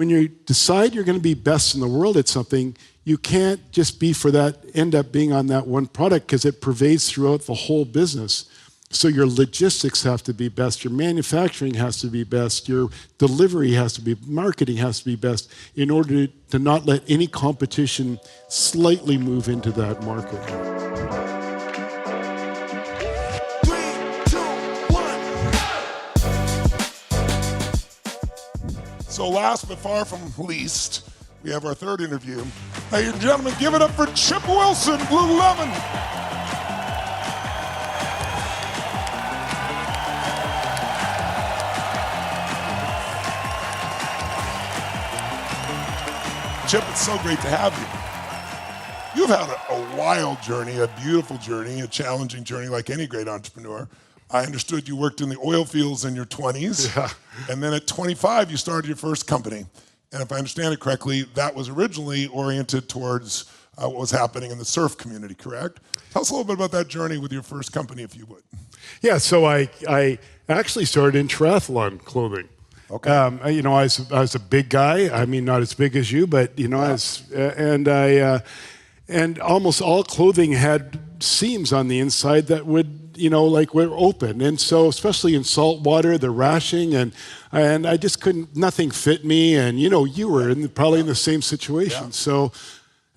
when you decide you're going to be best in the world at something, you can't just be for that, end up being on that one product because it pervades throughout the whole business. So your logistics have to be best, your manufacturing has to be best, your delivery has to be, marketing has to be best in order to not let any competition slightly move into that market. 3, 2, 1. So last but far from least, we have our third interview. Ladies and gentlemen, give it up for Chip Wilson, Lululemon. Chip, it's so great to have you. You've had a wild journey, a beautiful journey, a challenging journey like any great entrepreneur. I understood you worked in the oil fields in your 20s, and then at 25 you started your first company. And if I understand it correctly, that was originally oriented towards what was happening in the surf community, correct? Tell us a little bit about that journey with your first company, if you would. Yeah, so I actually started in triathlon clothing. Okay. You know, I was a big guy. I mean, not as big as you, but you know, and almost all clothing had seams on the inside that would, you know, like were open. And so, especially in salt water, the rashing, and I just couldn't. Nothing fit me. And you know, you were probably in the same situation. Yeah. So,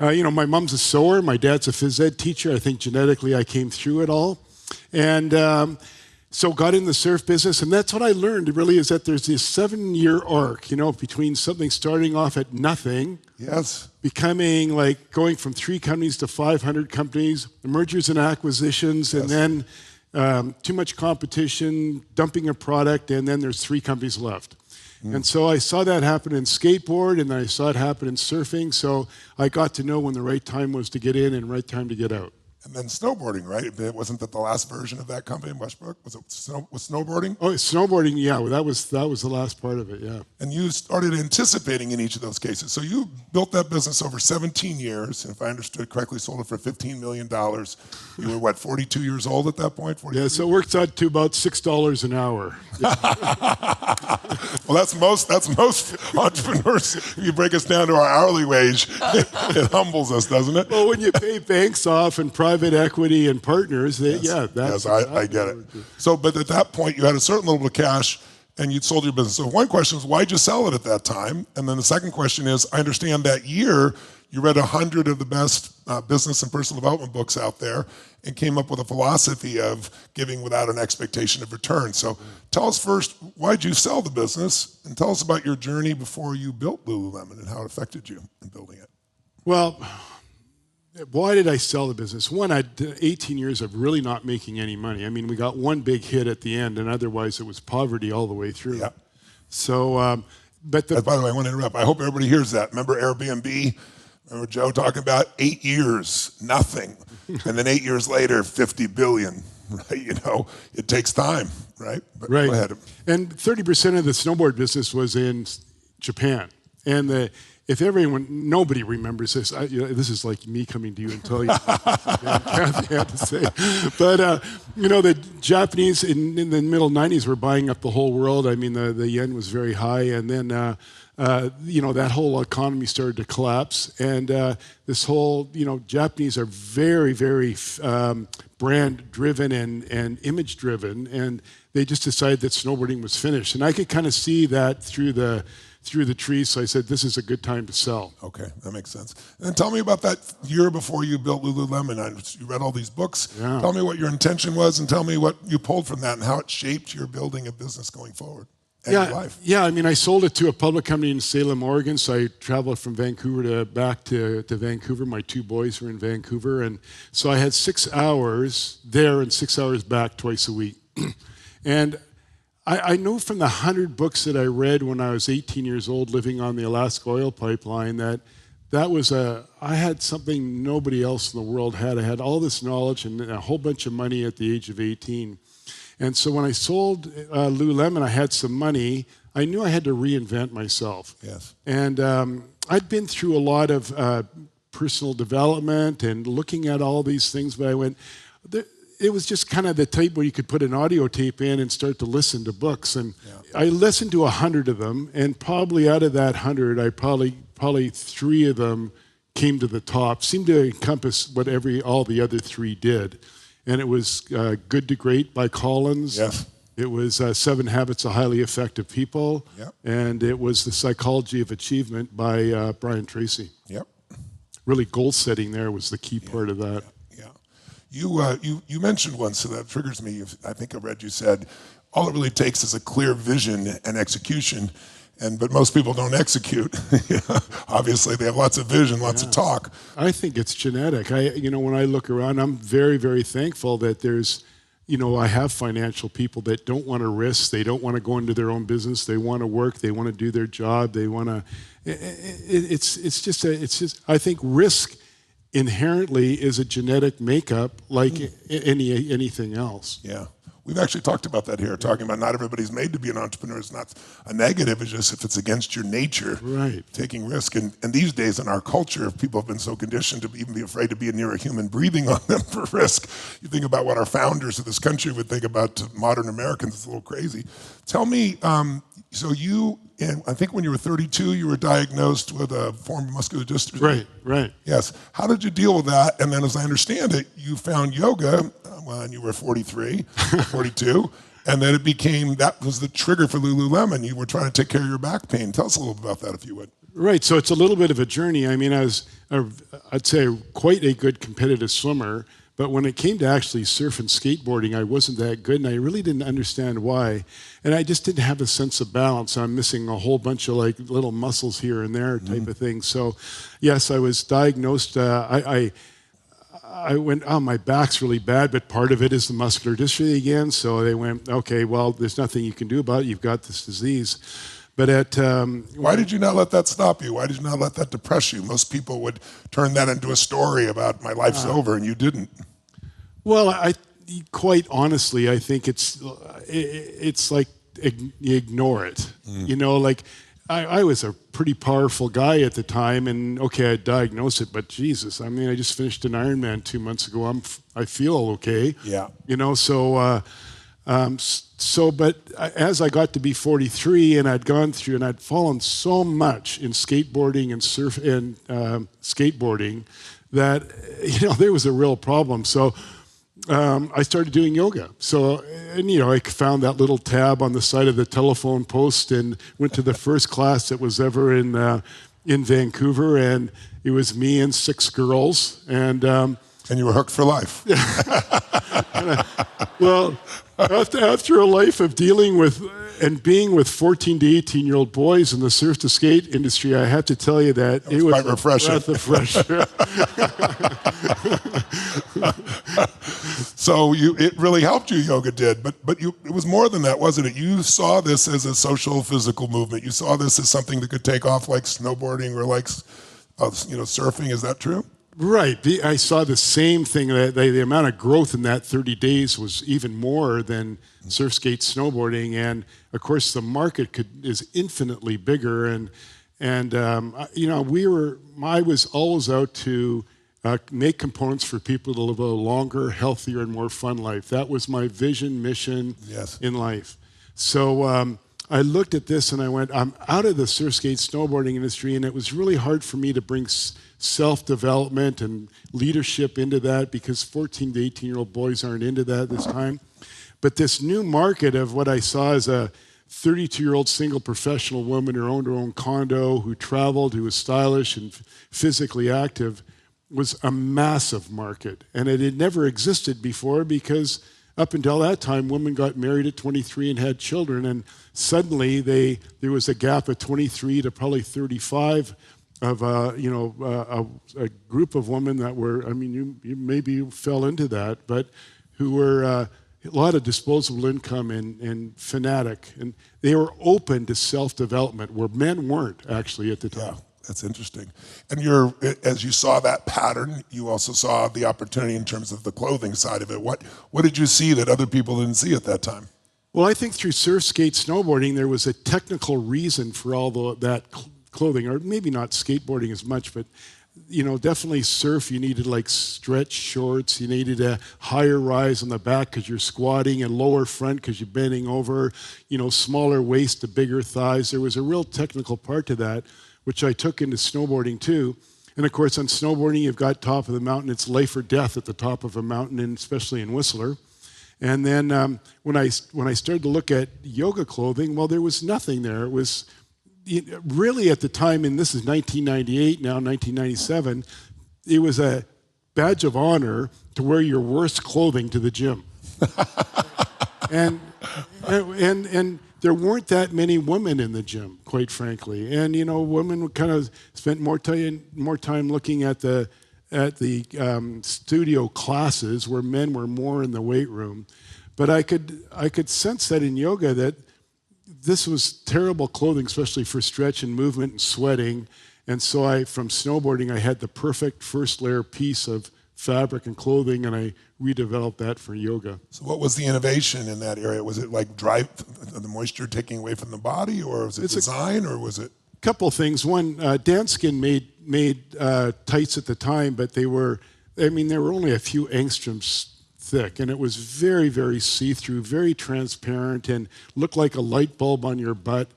you know, my mom's a sewer, my dad's a phys ed teacher. I think genetically I came through it all, and. So got in the surf business, and that's what I learned really is that there's this 7-year arc, you know, between something starting off at nothing, becoming like going from 3 companies to 500 companies, mergers and acquisitions, and then too much competition, dumping a product, and then there's 3 companies left. And so I saw that happen in skateboard, and then I saw it happen in surfing, so I got to know when the right time was to get in and right time to get out. And then snowboarding, right? Wasn't that the last version of that company in Westbrook? Was it snowboarding? Oh, snowboarding, yeah. That was the last part of it, yeah. And you started anticipating in each of those cases. So you built that business over 17 years, and if I understood correctly, sold it for $15 million. You were, what, 42 years old at that point? 42? Yeah, so it works out to about $6 an hour. Well, that's most entrepreneurs. If you break us down to our hourly wage, it humbles us, doesn't it? Well, when you pay banks off and private equity and partners, that's I get it. So, but at that point, you had a certain level of cash, and you'd sold your business. So one question is, why'd you sell it at that time? And then the second question is, I understand that year you read 100 of the best business and personal development books out there and came up with a philosophy of giving without an expectation of return. So tell us first, why'd you sell the business? And tell us about your journey before you built Lululemon and how it affected you in building it. Well, why did I sell the business? One, I did 18 years of really not making any money. I mean, we got one big hit at the end, and otherwise it was poverty all the way through. Yeah. So, but by the way, I want to interrupt. I hope everybody hears that. Remember Airbnb? Remember Joe talking about 8 years, nothing. And then 8 years later, 50 billion, right? You know, it takes time, right? But right. Go ahead. And 30% of the snowboard business was in Japan. And if everyone, nobody remembers this. This is like me coming to you and telling you Kathy had to say. But, you know, the Japanese in the middle 90s were buying up the whole world. I mean, the yen was very high. And then, you know, that whole economy started to collapse. And this whole, you know, Japanese are very, very brand-driven and image-driven. And they just decided that snowboarding was finished. And I could kind of see that through the trees, so I said, this is a good time to sell. Okay, that makes sense. And then tell me about that year before you built Lululemon. You read all these books. Yeah. Tell me what your intention was, and tell me what you pulled from that and how it shaped your building a business going forward and your life. Yeah, I mean, I sold it to a public company in Salem, Oregon, so I traveled from Vancouver back to Vancouver. My 2 boys were in Vancouver, and so I had 6 hours there and 6 hours back twice a week. And I know from the 100 books that I read when I was 18 years old living on the Alaska oil pipeline that was I had something nobody else in the world had. I had all this knowledge and a whole bunch of money at the age of 18. And so when I sold Lululemon, I had some money. I knew I had to reinvent myself. Yes. And I'd been through a lot of personal development and looking at all these things, but I went, it was just kind of the type where you could put an audio tape in and start to listen to books. And I listened to 100 of them, and probably out of that 100, I probably 3 of them came to the top, seemed to encompass what all the other 3 did. And it was Good to Great by Collins. Yes. It was 7 Habits of Highly Effective People. Yep. And it was The Psychology of Achievement by Brian Tracy. Yep. Really, goal setting there was the key part of that. You mentioned once, so that triggers me. I think I read you said, all it really takes is a clear vision and execution, but most people don't execute. Obviously, they have lots of vision, lots of talk. I think it's genetic. When I look around, I'm very, very thankful that there's, I have financial people that don't want to risk. They don't want to go into their own business. They want to work. They want to do their job. They want to. It's just. I think risk inherently is a genetic makeup like anything else. Yeah. We've actually talked about that here, talking about not everybody's made to be an entrepreneur. It's not a negative, it's just if it's against your nature, right, taking risk. And these days in our culture, people have been so conditioned to even be afraid to be near a human breathing on them for risk. You think about what our founders of this country would think about modern Americans, it's a little crazy. Tell me, so I think when you were 32, you were diagnosed with a form of muscular dystrophy. Right. Yes. How did you deal with that? And then as I understand it, you found yoga when you were 43, 42, and then that was the trigger for Lululemon. You were trying to take care of your back pain. Tell us a little about that, if you would. Right. So it's a little bit of a journey. I mean, I'd say quite a good competitive swimmer, but when it came to actually surf and skateboarding, I wasn't that good, and I really didn't understand why. And I just didn't have a sense of balance. I'm missing a whole bunch of like little muscles here and there type of thing. So, yes, I was diagnosed. I went, my back's really bad, but part of it is the muscular dystrophy again. So they went, okay, well, there's nothing you can do about it. You've got this disease. But why did you not let that stop you? Why did you not let that depress you? Most people would turn that into a story about my life's over, and you didn't. Well, quite honestly, I think it's like you ignore it. Like I was a pretty powerful guy at the time, and okay, I diagnosed it, but Jesus, I mean, I just finished an Ironman 2 months ago. I feel okay. Yeah. But as I got to be 43 and I'd gone through and I'd fallen so much in skateboarding and skateboarding that, there was a real problem. So I started doing yoga. I found that little tab on the side of the telephone post and went to the first class that was ever in Vancouver, and it was me and 6 girls. And you were hooked for life. Well, after a life of dealing with and being with 14 to 18-year-old boys in the surf to skate industry, I have to tell you that it was quite refreshing. A breath of fresh air. So it really helped you, yoga did, but it was more than that, wasn't it? You saw this as a social, physical movement. You saw this as something that could take off like snowboarding or like surfing. Is that true? Right. I saw the same thing. The amount of growth in that 30 days was even more than surf, skate, snowboarding, and of course the market is infinitely bigger. I was always out to make components for people to live a longer, healthier, and more fun life. That was my vision, mission in life. So I looked at this and I went, I'm out of the surf, skate, snowboarding industry, and it was really hard for me to bring self-development and leadership into that because 14 to 18-year-old boys aren't into that this time. But this new market of what I saw as a 32-year-old single professional woman who owned her own condo, who traveled, who was stylish and physically active, was a massive market. And it had never existed before because up until that time, women got married at 23 and had children, and suddenly there was a gap of 23 to probably 35 of a group of women that were, you maybe fell into that, but who were a lot of disposable income and fanatic, and they were open to self-development where men weren't actually at the time. Yeah, that's interesting. And as you saw that pattern, you also saw the opportunity in terms of the clothing side of it. What did you see that other people didn't see at that time? Well, I think through surf, skate, snowboarding, there was a technical reason for all that clothing, or maybe not skateboarding as much, but definitely surf, you needed like stretch shorts, you needed a higher rise on the back because you're squatting, and lower front because you're bending over, smaller waist to bigger thighs. There was a real technical part to that, which I took into snowboarding too. And of course, on snowboarding, you've got top of the mountain. It's life or death at the top of a mountain, and especially in Whistler. And then when I started to look at yoga clothing, well, there was nothing there. It was really at the time, and this is 1998 now, 1997, it was a badge of honor to wear your worst clothing to the gym. and there weren't that many women in the gym, quite frankly. And women kind of spent more time looking at the studio classes, where men were more in the weight room. But I could sense that in yoga that this was terrible clothing, especially for stretch and movement and sweating. And so from snowboarding, I had the perfect first layer piece of fabric and clothing, and I redeveloped that for yoga. So what was the innovation in that area? Was it like the moisture taking away from the body, or was it design, or was it? A couple of things. One, Danskin made tights at the time, but they were only a few angstroms thick, and it was very, very see-through, very transparent, and looked like a light bulb on your butt.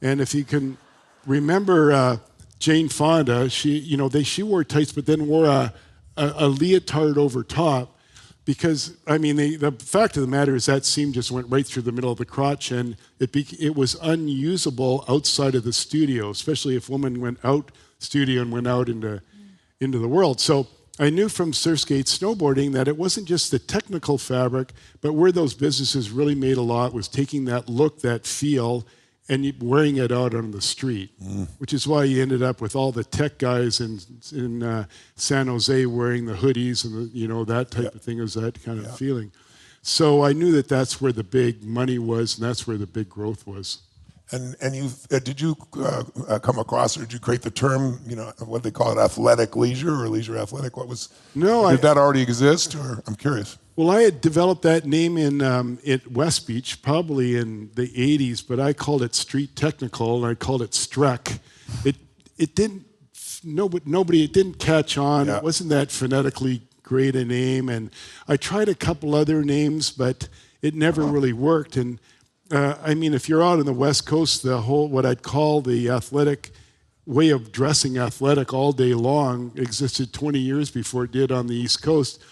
And if you can remember Jane Fonda, she wore tights, but then wore a leotard over top, because the fact of the matter is that seam just went right through the middle of the crotch, and it was unusable outside of the studio, especially if women went out studio and went out into the world. So I knew from surfskate snowboarding that it wasn't just the technical fabric, but where those businesses really made a lot was taking that look, that feel, and wearing it out on the street, which is why you ended up with all the tech guys in San Jose wearing the hoodies and that type of thing. It was that kind of feeling. So I knew that that's where the big money was, and that's where the big growth was. And you did you come across, or did you create the term, what they call it, athletic leisure or leisure athletic? Did that already exist, or I'm curious? Well, I had developed that name at West Beach, probably in the 80s, but I called it street technical, and I called it Strek. It didn't catch on. Yeah. It wasn't that phonetically great a name, and I tried a couple other names, but it never really worked. And if you're out on the West Coast, the whole, what I'd call the athletic way of dressing athletic all day long existed 20 years before it did on the East Coast.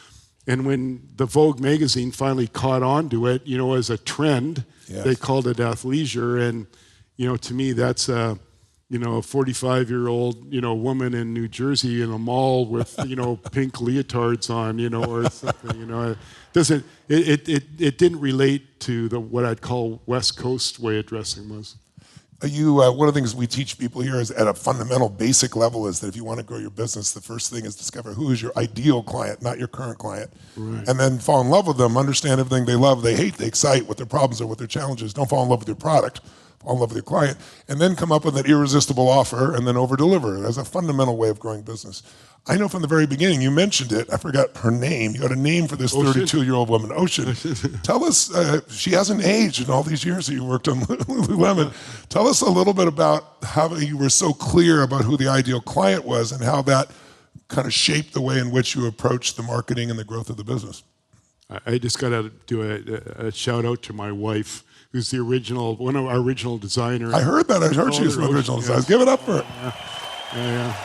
And when the Vogue magazine finally caught on to it, as a trend, they called it athleisure. And, to me, that's a 45-year-old, woman in New Jersey in a mall with, pink leotards on, or something, It didn't relate to what I'd call West Coast way of dressing was. One of the things we teach people here is at a fundamental basic level is that if you want to grow your business, the first thing is discover who is your ideal client, not your current client. Right. And then fall in love with them, understand everything they love, they hate, they excite, what their problems are, what their challenges. Don't fall in love with your product, fall in love with your client, and then come up with an irresistible offer and then over-deliver. That's a fundamental way of growing business. I know from the very beginning, you mentioned it, I forgot her name. You had a name for this 32-year-old woman, Ocean. Tell us, she hasn't aged in all these years that you worked on Lululemon. Tell us a little bit about how you were so clear about who the ideal client was and how that kind of shaped the way in which you approached the marketing and the growth of the business. I just got to do a shout out to my wife, who's one of our original designers. I heard that. I heard she was from original designers. Give it up for her. Yeah.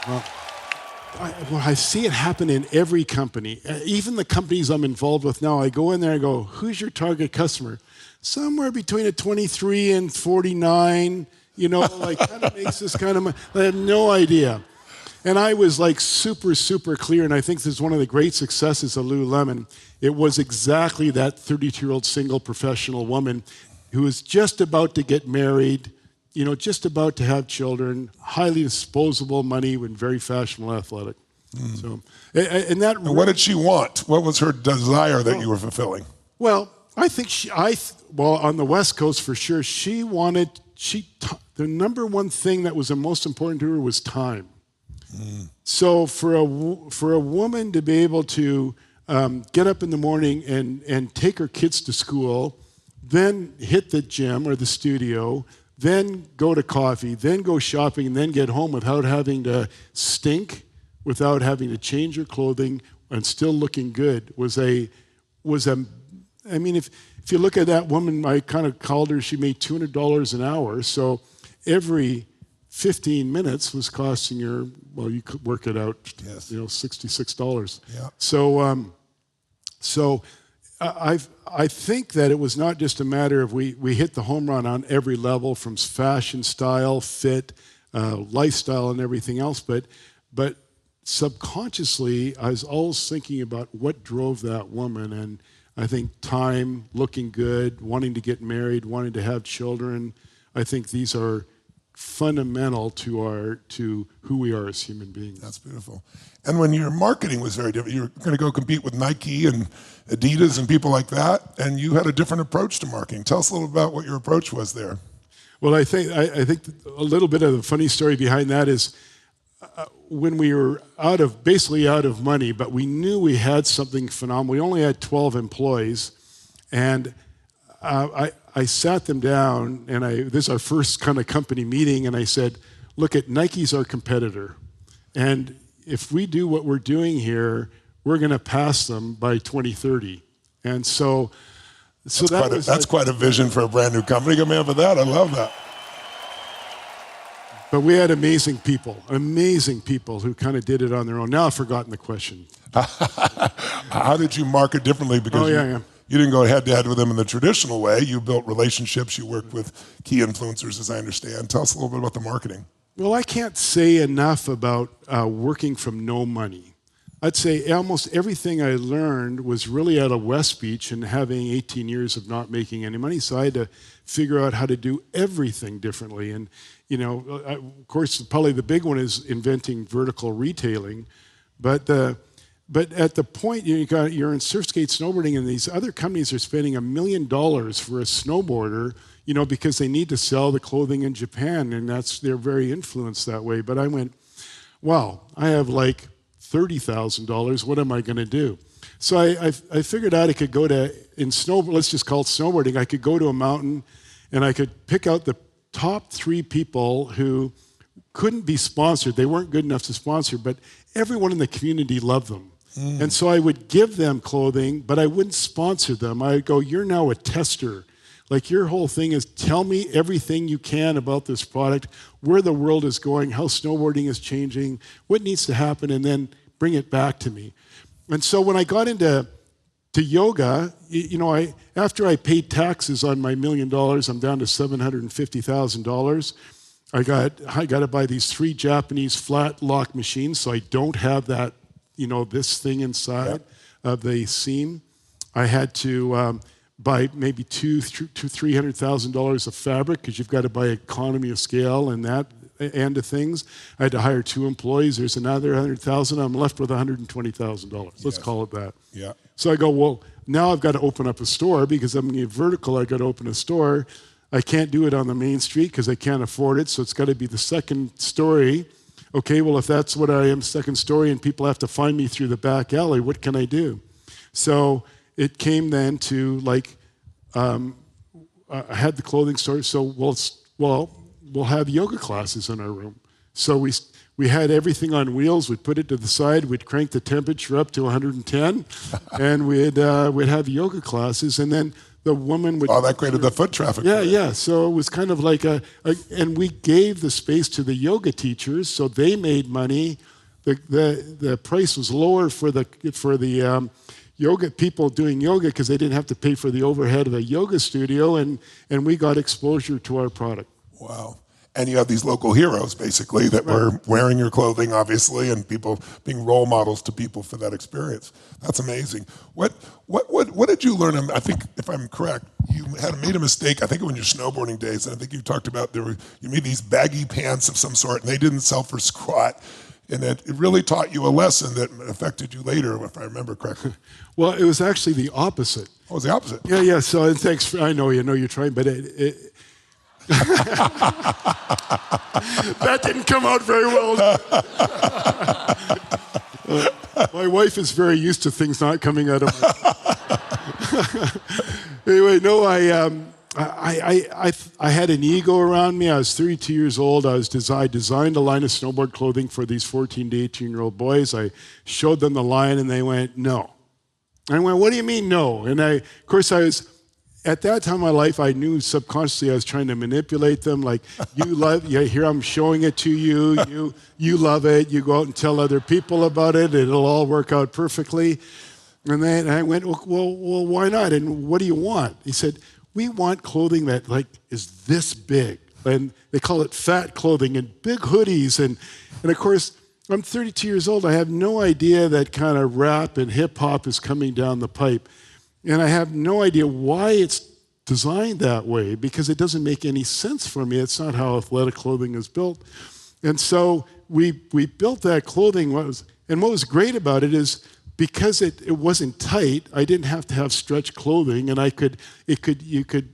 Well, I see it happen in every company. Even the companies I'm involved with now, I go in there and go, who's your target customer? Somewhere between a 23 and 49, kind of makes this kind of, I have no idea. And I was like super, super clear, and I think this is one of the great successes of Lululemon. It was exactly that 32-year-old single professional woman who was just about to get married, just about to have children, highly disposable money, and very fashionable athletic. So, and what did she want? What was her desire that you were fulfilling? Well, I think on the West Coast for sure, the number one thing that was the most important to her was time. So for a woman to be able to get up in the morning and take her kids to school, then hit the gym or the studio, then go to coffee, then go shopping, and then get home without having to stink, without having to change your clothing, and still looking good I mean, if you look at that woman, I kind of called her, she made $200 an hour. So every 15 minutes was costing her, well, you could work it out, yes, $66. Yeah. So I think that it was not just a matter of we hit the home run on every level, from fashion, style, fit, lifestyle, and everything else, but subconsciously, I was always thinking about what drove that woman, and I think time, looking good, wanting to get married, wanting to have children. I think these are fundamental to who we are as human beings. That's beautiful. And when your marketing was very different, you were going to go compete with Nike and Adidas and people like that, and you had a different approach to marketing. Tell us a little about what your approach was there. Well, I think a little bit of the funny story behind that is when we were basically out of money, but we knew we had something phenomenal. We only had 12 employees, and I sat them down, and this is our first kind of company meeting, and I said, look, Nike's our competitor, and if we do what we're doing here, we're going to pass them by 2030. And so that's quite a vision for a brand new company. Come in for that. I love that. But we had amazing people who kind of did it on their own. Now I've forgotten the question. How did you market differently? Because you didn't go head-to-head with them in the traditional way. You built relationships. You worked with key influencers, as I understand. Tell us a little bit about the marketing. Well, I can't say enough about working from no money. I'd say almost everything I learned was really out of West Beach and having 18 years of not making any money. So I had to figure out how to do everything differently. And, of course, probably the big one is inventing vertical retailing. But at the point you're in surf skate snowboarding, and these other companies are spending $1 million for a snowboarder, because they need to sell the clothing in Japan, and they're very influenced that way. But I went, wow, I have like $30,000. What am I going to do? So I figured out I could go let's just call it snowboarding. I could go to a mountain, and I could pick out the top 3 people who couldn't be sponsored. They weren't good enough to sponsor, but everyone in the community loved them. And so I would give them clothing, but I wouldn't sponsor them. I would go, you're now a tester. Like, your whole thing is tell me everything you can about this product, where the world is going, how snowboarding is changing, what needs to happen, and then bring it back to me. And so when I got into yoga, after I paid taxes on my $1 million, I'm down to $750,000. I got to buy these 3 Japanese flat lock machines, so I don't have that, this thing inside of the seam. I had to buy maybe $300,000 of fabric, because you've got to buy economy of scale and that end of things. I had to hire 2 employees. There's another $100,000. I'm left with $120,000. Let's call it that. Yeah. So I go, well, now I've got to open up a store, because I'm going to vertical. I got to open a store. I can't do it on the main street because I can't afford it. So it's got to be the second story. Okay, well, if that's what I am, second story, and people have to find me through the back alley, what can I do? So it came then to I had the clothing store. So we'll have yoga classes in our room. So we had everything on wheels. We'd put it to the side. We'd crank the temperature up to 110, and we'd have yoga classes. And then the woman would... Oh, that created the foot traffic. Yeah. So it was kind of like and we gave the space to the yoga teachers, so they made money. The price was lower for the yoga people doing yoga, because they didn't have to pay for the overhead of a yoga studio, and we got exposure to our product. Wow. And you have these local heroes, basically, that were wearing your clothing, obviously, and people being role models to people for that experience. That's amazing. What did you learn? I think, if I'm correct, you made a mistake, I think when your snowboarding days, and I think you talked about you made these baggy pants of some sort, and they didn't sell for squat. And it really taught you a lesson that affected you later, if I remember correctly. Well, it was actually the opposite. Oh, it was the opposite? Yeah. So thanks. I know you're trying, but that didn't come out very well. My wife is very used to things not coming out of my... Anyway, no, I had an ego around me. I was 32 years old. I designed a line of snowboard clothing for these 14 to 18-year-old boys. I showed them the line, and they went, no. And I went, what do you mean, no? And of course, at that time in my life, I knew subconsciously I was trying to manipulate them. Like, here I'm showing it to you. You love it. You go out and tell other people about it. It'll all work out perfectly. And then I went, well, why not? And what do you want? He said, we want clothing that is this big. And they call it fat clothing and big hoodies. And of course, I'm 32 years old. I have no idea that kind of rap and hip hop is coming down the pipe. And I have no idea why it's designed that way, because it doesn't make any sense for me. It's not how athletic clothing is built. And so we built that clothing. What was great about it is because it wasn't tight, I didn't have to have stretch clothing, and you could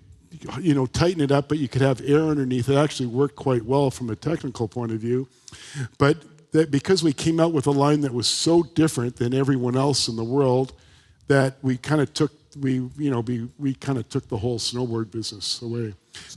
tighten it up, but you could have air underneath. It actually worked quite well from a technical point of view. But because we came out with a line that was so different than everyone else in the world, that we kind of took the whole snowboard business away.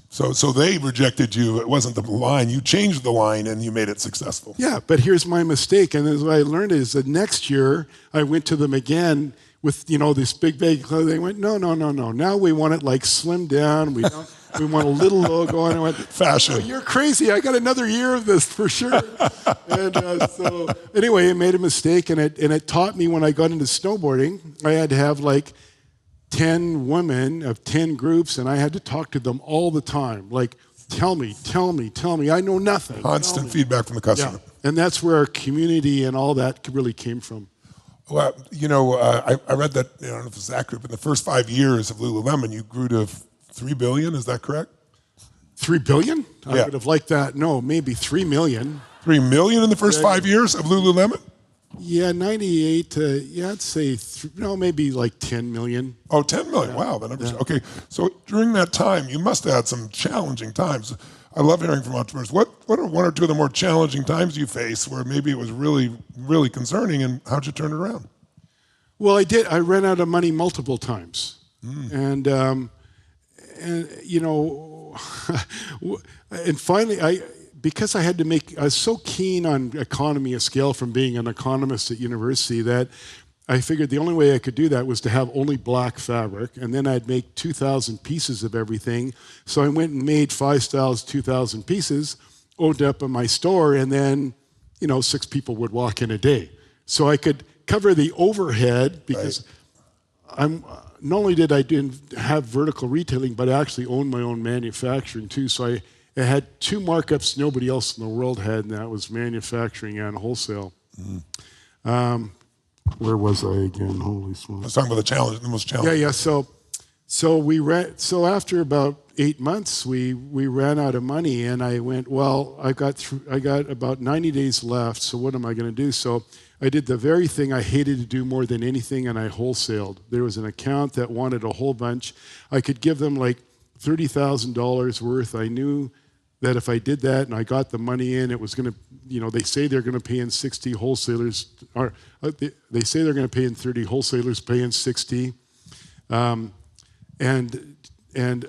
So they rejected you. It wasn't the line. You changed the line and you made it successful. Yeah, but here's my mistake. And what I learned is that next year I went to them again with this big bag of clothing. They went, no. Now we want it like slimmed down. We want a little logo. And I went, fashion. Oh, you're crazy. I got another year of this for sure. And so anyway, I made a mistake, and it taught me when I got into snowboarding, I had to have 10 women of 10 groups, and I had to talk to them all the time. Like, tell me. I know nothing. Constant feedback from the customer. Yeah. And that's where our community and all that really came from. Well, I read that, I don't know if it's that group, in the first 5 years of Lululemon, you grew to 3 billion, is that correct? 3 billion? I Yeah. would have liked that. No, maybe 3 million. 3 million in the first 5 years of Lululemon? Yeah, 98, I'd say, maybe 10 million. Oh, 10 million. Yeah. Wow. Okay. So during that time, you must have had some challenging times. I love hearing from entrepreneurs. What are one or two of the more challenging times you face where maybe it was really, really concerning, and how'd you turn it around? Well, I did. I ran out of money multiple times. And and finally, because I was so keen on economy of scale from being an economist at university, that I figured the only way I could do that was to have only black fabric, and then I'd make 2,000 pieces of everything. So I went and made 5 styles, 2,000 pieces, opened up in my store, and then 6 people would walk in a day. So I could cover the overhead, because not only did I didn't have vertical retailing, but I actually owned my own manufacturing too. So I had 2 markups nobody else in the world had, and that was manufacturing and wholesale. Where was I again? Holy smokes! I was talking about the most challenging. Yeah. So after about 8 months, we ran out of money, and I went, well, I got about 90 days left. So what am I going to do? So I did the very thing I hated to do more than anything, and I wholesaled. There was an account that wanted a whole bunch. I could give them $30,000 worth. I knew that if I did that and I got the money in, it was going to, they say they're going to pay in 60 wholesalers, or they say they're going to pay in 30 wholesalers, pay in 60. And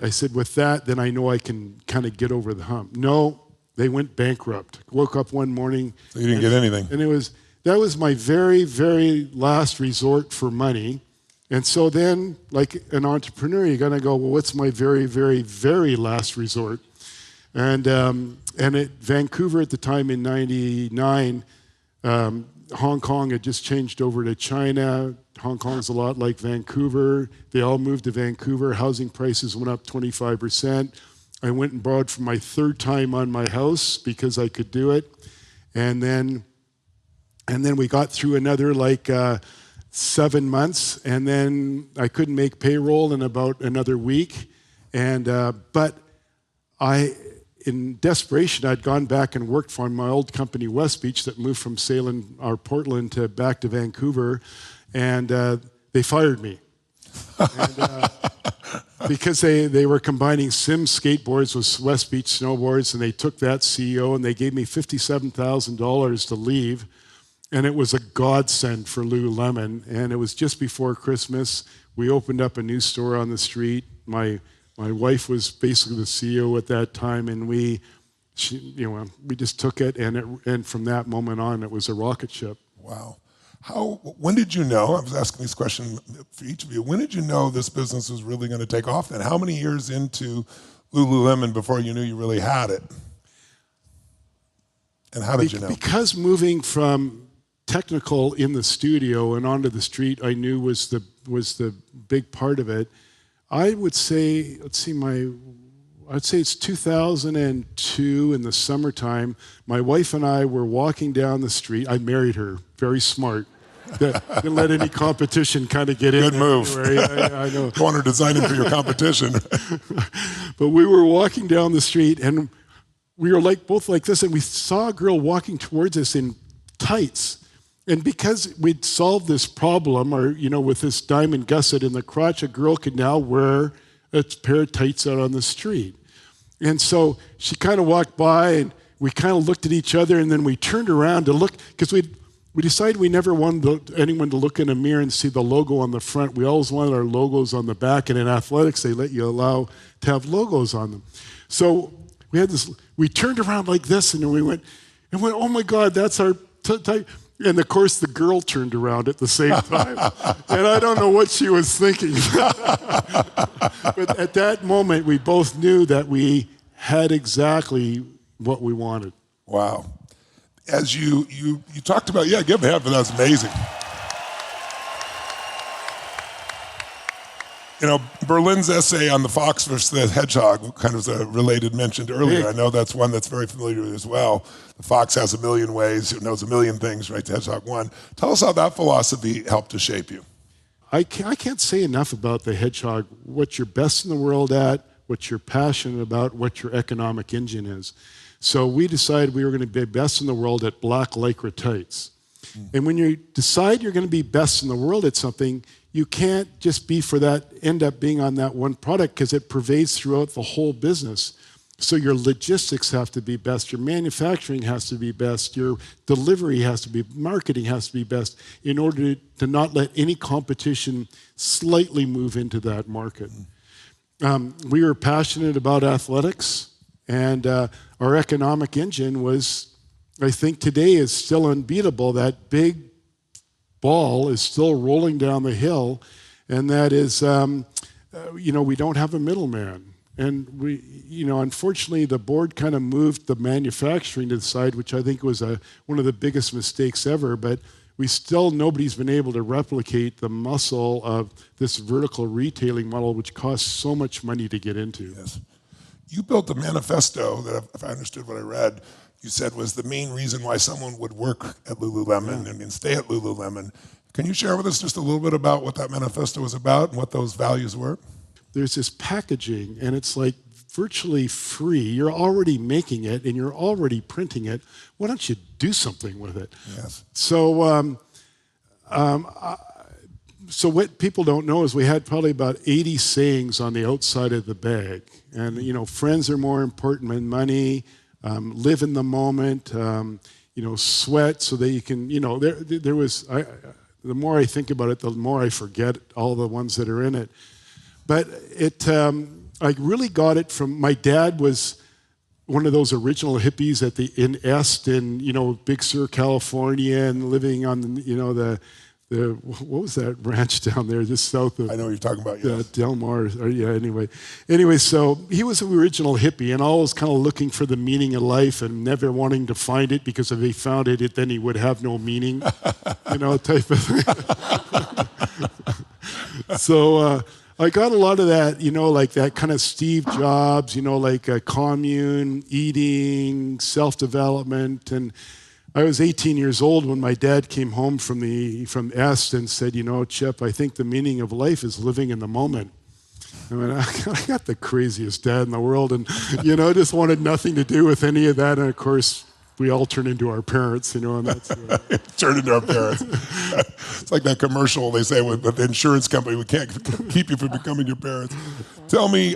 I said, with that, then I know I can kind of get over the hump. No, they went bankrupt. Woke up one morning. So you didn't get anything. And that was my very, very last resort for money. And so then, like an entrepreneur, you're going to go, well, what's my very, very, very last resort? And at Vancouver at the time in '99, Hong Kong had just changed over to China. Hong Kong's a lot like Vancouver. They all moved to Vancouver. Housing prices went up 25%. I went and borrowed for my 3rd time on my house because I could do it. And then we got through another 7 months, and then I couldn't make payroll in about another week. But in desperation, I'd gone back and worked for my old company, West Beach, that moved from Salem or Portland back to Vancouver, and they fired me. And, because they were combining Sim skateboards with West Beach snowboards, and they took that CEO and they gave me $57,000 to leave. And it was a godsend for Lululemon. And it was just before Christmas. We opened up a new store on the street. My My wife was basically the CEO at that time, and we just took it, and from that moment on, it was a rocket ship. Wow. When did you know, I was asking this question for each of you, when did you know this business was really going to take off then? How many years into Lululemon before you knew you really had it? And how did you know? Because moving from technical in the studio and onto the street, I knew was the big part of it. I would say, I'd say it's 2002 in the summertime. My wife and I were walking down the street. I married her, very smart. Didn't let any competition kind of get in. Good move. I know. Go on her designing for your competition. But we were walking down the street, and we were both like this, and we saw a girl walking towards us in tights. And because we'd solved this problem, with this diamond gusset in the crotch, a girl could now wear a pair of tights out on the street. And so she kind of walked by, and we kind of looked at each other, and then we turned around to look, because we decided we never wanted anyone to look in a mirror and see the logo on the front. We always wanted our logos on the back, and in athletics, they let you allow to have logos on them. So we turned around like this, and we went, oh my God, that's our type. And of course, the girl turned around at the same time. And I don't know what she was thinking. But at that moment, we both knew that we had exactly what we wanted. Wow. As you talked about, give a hand for that. That's amazing. Berlin's essay on the fox versus the hedgehog kind of was a related mentioned earlier. I know that's one that's very familiar with as well. The fox has a million ways, it knows a million things, right? The hedgehog one. Tell us how that philosophy helped to shape you. I can't say enough about the hedgehog, what you're best in the world at, what you're passionate about, what your economic engine is. So we decided we were going to be best in the world at black lycra tights. And when you decide you're going to be best in the world at something, you can't just end up being on that one product, because it pervades throughout the whole business. So your logistics have to be best, your manufacturing has to be best, your delivery has to be, marketing has to be best, in order to not let any competition slightly move into that market. We were passionate about athletics, and our economic engine was, I think today, is still unbeatable. That big ball is still rolling down the hill, and that is, we don't have a middleman. And we, unfortunately, the board kind of moved the manufacturing to the side, which I think was one of the biggest mistakes ever. But nobody's been able to replicate the muscle of this vertical retailing model, which costs so much money to get into. Yes. You built a manifesto that, if I understood what I read, you said was the main reason why someone would work at Lululemon and stay at Lululemon. Can you share with us just a little bit about what that manifesto was about and what those values were? There's this packaging, and it's virtually free. You're already making it, and you're already printing it. Why don't you do something with it? Yes. So, so what people don't know is we had probably about 80 sayings on the outside of the bag. And, friends are more important than money. Live in the moment. Sweat so that you can, there was, the more I think about it, the more I forget all the ones that are in it. But I really got it from, my dad was one of those original hippies in Est in, Big Sur, California, and living on, what was that ranch down there just south of? I know what you're talking about, yes. Del Mar, Anyway, so he was an original hippie and always kind of looking for the meaning of life and never wanting to find it, because if he found it, then he would have no meaning, type of thing. So I got a lot of that, like that kind of Steve Jobs, like a commune, eating, self-development. And I was 18 years old when my dad came home from Est and said, Chip, I think the meaning of life is living in the moment. I mean, I got the craziest dad in the world, and, just wanted nothing to do with any of that. And of course, we all turn into our parents, and that's turn into our parents. It's like that commercial they say with the insurance company, we can't keep you from becoming your parents. Tell me,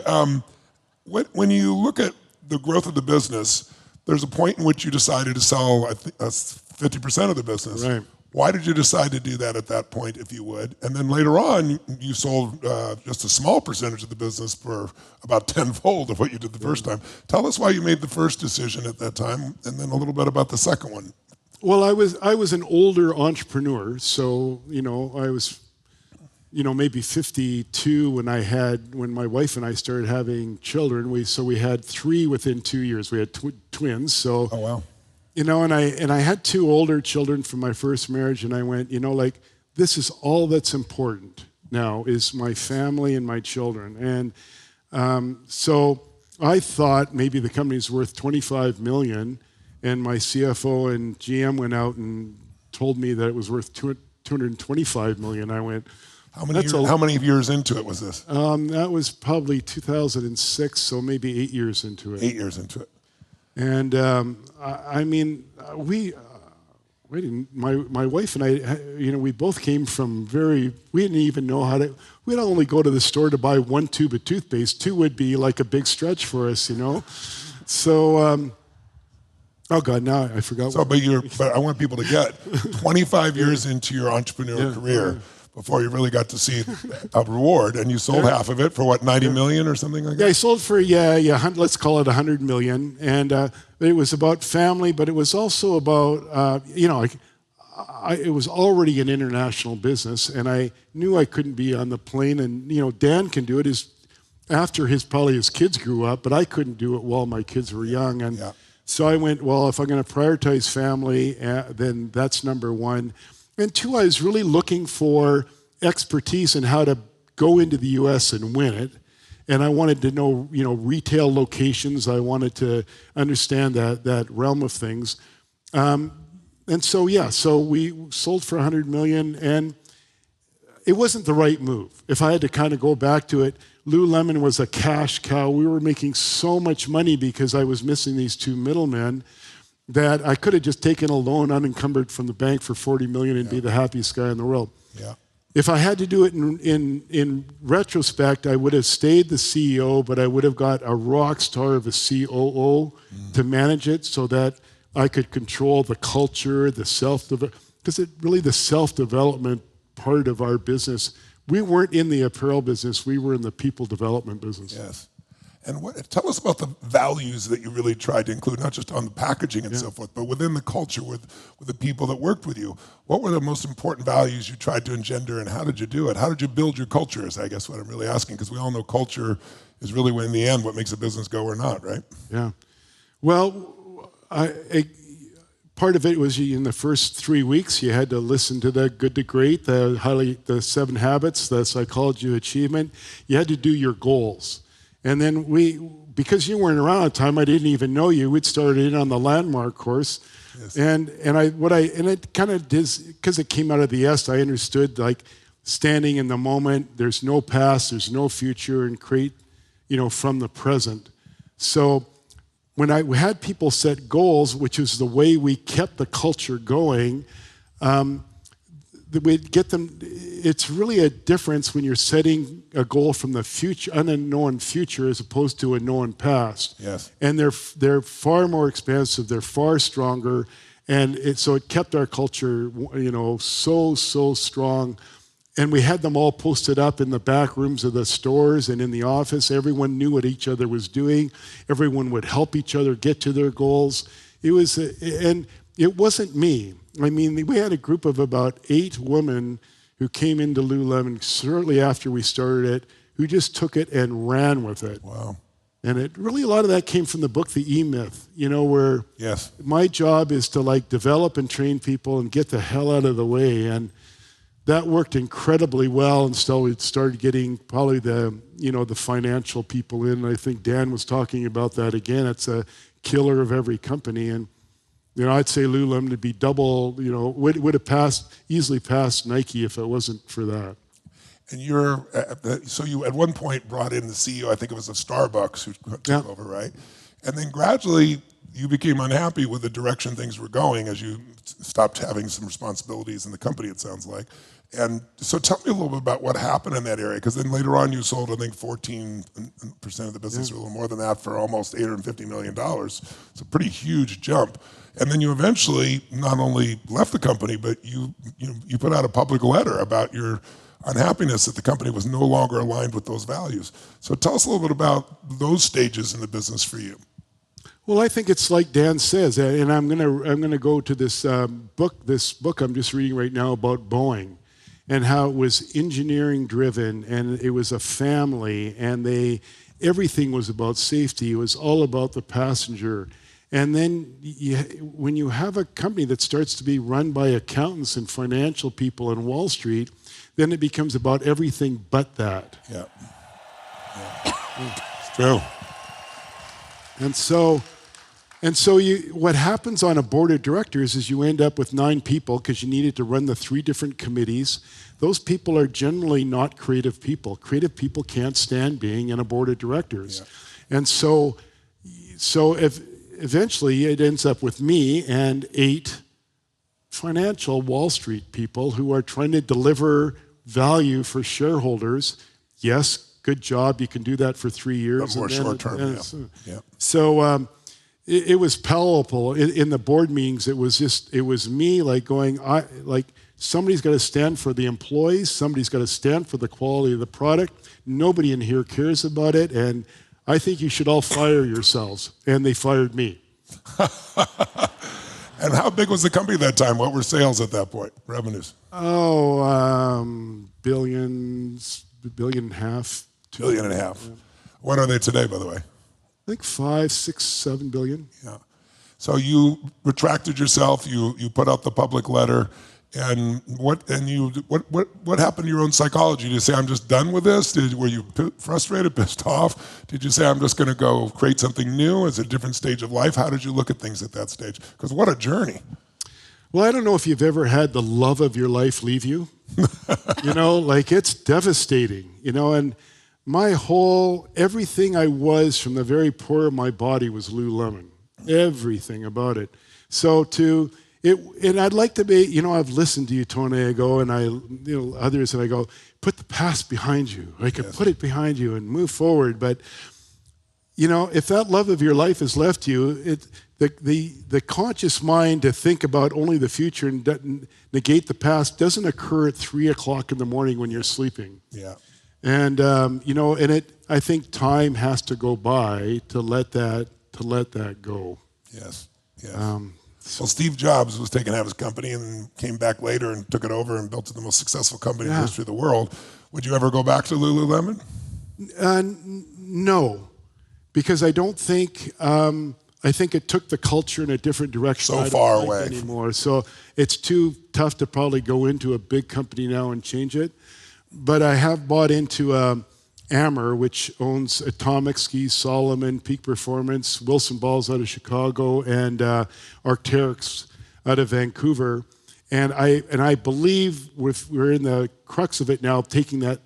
when you look at the growth of the business, there's a point in which you decided to sell 50% of the business. Right. Why did you decide to do that at that point, if you would? And then later on, you sold just a small percentage of the business for about tenfold of what you did the first time. Tell us why you made the first decision at that time, and then a little bit about the second one. Well, I was an older entrepreneur, so I was maybe 52 when my wife and I started having children. We had 3 within 2 years. We had twins. So, oh wow. And I had 2 older children from my first marriage, and I went, this is all that's important now is my family and my children. And so I thought maybe the company's worth $25 million, and my CFO and GM went out and told me that it was worth $225 million. I went, how many years into it was this? That was probably 2006, so maybe 8 years into it. 8 years into it. And my wife and I, we both came from we didn't even know how to, we'd only go to the store to buy 1 tube of toothpaste. 2 would be like a big stretch for us, So, oh God, now I forgot. So, but I want people to get 25 years into your entrepreneurial career before you really got to see a reward, and you sold half of it for what, 90 million or something like that? Yeah, I sold for let's call it 100 million, and it was about family, but it was also about it was already an international business, and I knew I couldn't be on the plane, and Dan can do it after probably his kids grew up, but I couldn't do it while my kids were young, and so I went, well, if I'm going to prioritize family, then that's number 1. And 2, I was really looking for expertise in how to go into the U.S. and win it. And I wanted to know, retail locations. I wanted to understand that realm of things. And so we sold for $100 million, and it wasn't the right move. If I had to kind of go back to it, Lululemon was a cash cow. We were making so much money because I was missing these 2 middlemen that I could have just taken a loan unencumbered from the bank for $40 million and be the happiest guy in the world. Yeah. If I had to do it in retrospect, I would have stayed the CEO, but I would have got a rock star of a COO to manage it so that I could control the culture, the because the self-development part of our business, we weren't in the apparel business, we were in the people development business. Yes. And tell us about the values that you really tried to include, not just on the packaging and so forth, but within the culture with the people that worked with you. What were the most important values you tried to engender, and how did you do it? How did you build your culture is, I guess, what I'm really asking, because we all know culture is really, in the end, what makes a business go or not, right? Yeah. Well, part of it was in the first 3 weeks, you had to listen to the Good to Great, the 7 Habits, the Psychology of Achievement. You had to do your goals. And then because you weren't around at the time, I didn't even know you. We'd started in on the landmark course, and it kind of did, because it came out of the S. I understood like standing in the moment. There's no past, there's no future, and create, from the present. So when we had people set goals, which is the way we kept the culture going. We'd get them. It's really a difference when you're setting a goal from the future, unknown future, as opposed to a known past. Yes. And they're far more expansive. They're far stronger, and so it kept our culture, so strong. And we had them all posted up in the back rooms of the stores and in the office. Everyone knew what each other was doing. Everyone would help each other get to their goals. And it wasn't me. I mean, we had a group of about 8 women who came into Lululemon shortly after we started it, who just took it and ran with it. Wow. And a lot of that came from the book, The E-Myth, where my job is to develop and train people and get the hell out of the way. And that worked incredibly well until we started getting probably the financial people in. I think Dan was talking about that again. It's a killer of every company. And I'd say Lululemon would be double, would have easily passed Nike if it wasn't for that. And so you at one point brought in the CEO, I think it was of Starbucks, who took over, right? And then gradually you became unhappy with the direction things were going as you stopped having some responsibilities in the company, it sounds like. And so tell me a little bit about what happened in that area, because then later on you sold, I think, 14% of the business, or a little more than that, for almost $850 million. It's a pretty huge jump. And then you eventually not only left the company, but you put out a public letter about your unhappiness that the company was no longer aligned with those values. So tell us a little bit about those stages in the business for you. Well, I think it's like Dan says, and I'm gonna go to this book I'm just reading right now about Boeing, and how it was engineering driven, and it was a family, and everything was about safety. It was all about the passenger. And then when you have a company that starts to be run by accountants and financial people on Wall Street, then it becomes about everything but that. Yeah. It's true. And so what happens on a board of directors is you end up with 9 people because you needed to run the 3 different committees. Those people are generally not creative people. Creative people can't stand being in a board of directors. Yeah. And so if eventually it ends up with me and 8 financial Wall Street people who are trying to deliver value for shareholders. Yes, good job. You can do that for 3 years. But more short term. Yeah. So it was palpable in the board meetings. It was me like going, somebody's got to stand for the employees. Somebody's got to stand for the quality of the product. Nobody in here cares about it, and I think you should all fire yourselves. And they fired me. And how big was the company at that time? What were sales at that point, revenues? Billions, $1.5 billion. $1.5 billion. Yeah. What are they today, by the way? I think 5, 6, 7 billion. Yeah. So you retracted yourself. You put out the public letter, and what happened to your own psychology? Did you say, I'm just done with this? Were you frustrated, pissed off? Did you say, I'm just going to go create something new? Is it a different stage of life? How did you look at things at that stage? Because what a journey. Well, I don't know if you've ever had the love of your life leave you. It's devastating, and everything I was from the very core of my body was Lululemon. Everything about it. So and I'd like to be, I've listened to you, Tony, I go, and others, and I go, put the past behind you. I could put it behind you and move forward. But, if that love of your life has left you, the conscious mind to think about only the future and negate the past doesn't occur at 3 o'clock in the morning when you're sleeping. Yeah. And, I think time has to go by to let that go. Yes. Well, Steve Jobs was taken out of his company and came back later and took it over and built it the most successful company in the history of the world. Would you ever go back to Lululemon? No, because I don't think, I think it took the culture in a different direction. So far away anymore. So it's too tough to probably go into a big company now and change it. But I have bought into Ammer, which owns Atomic, Skis, Solomon, Peak Performance, Wilson Balls out of Chicago, and Arc'teryx out of Vancouver. And I believe we're in the crux of it now, taking that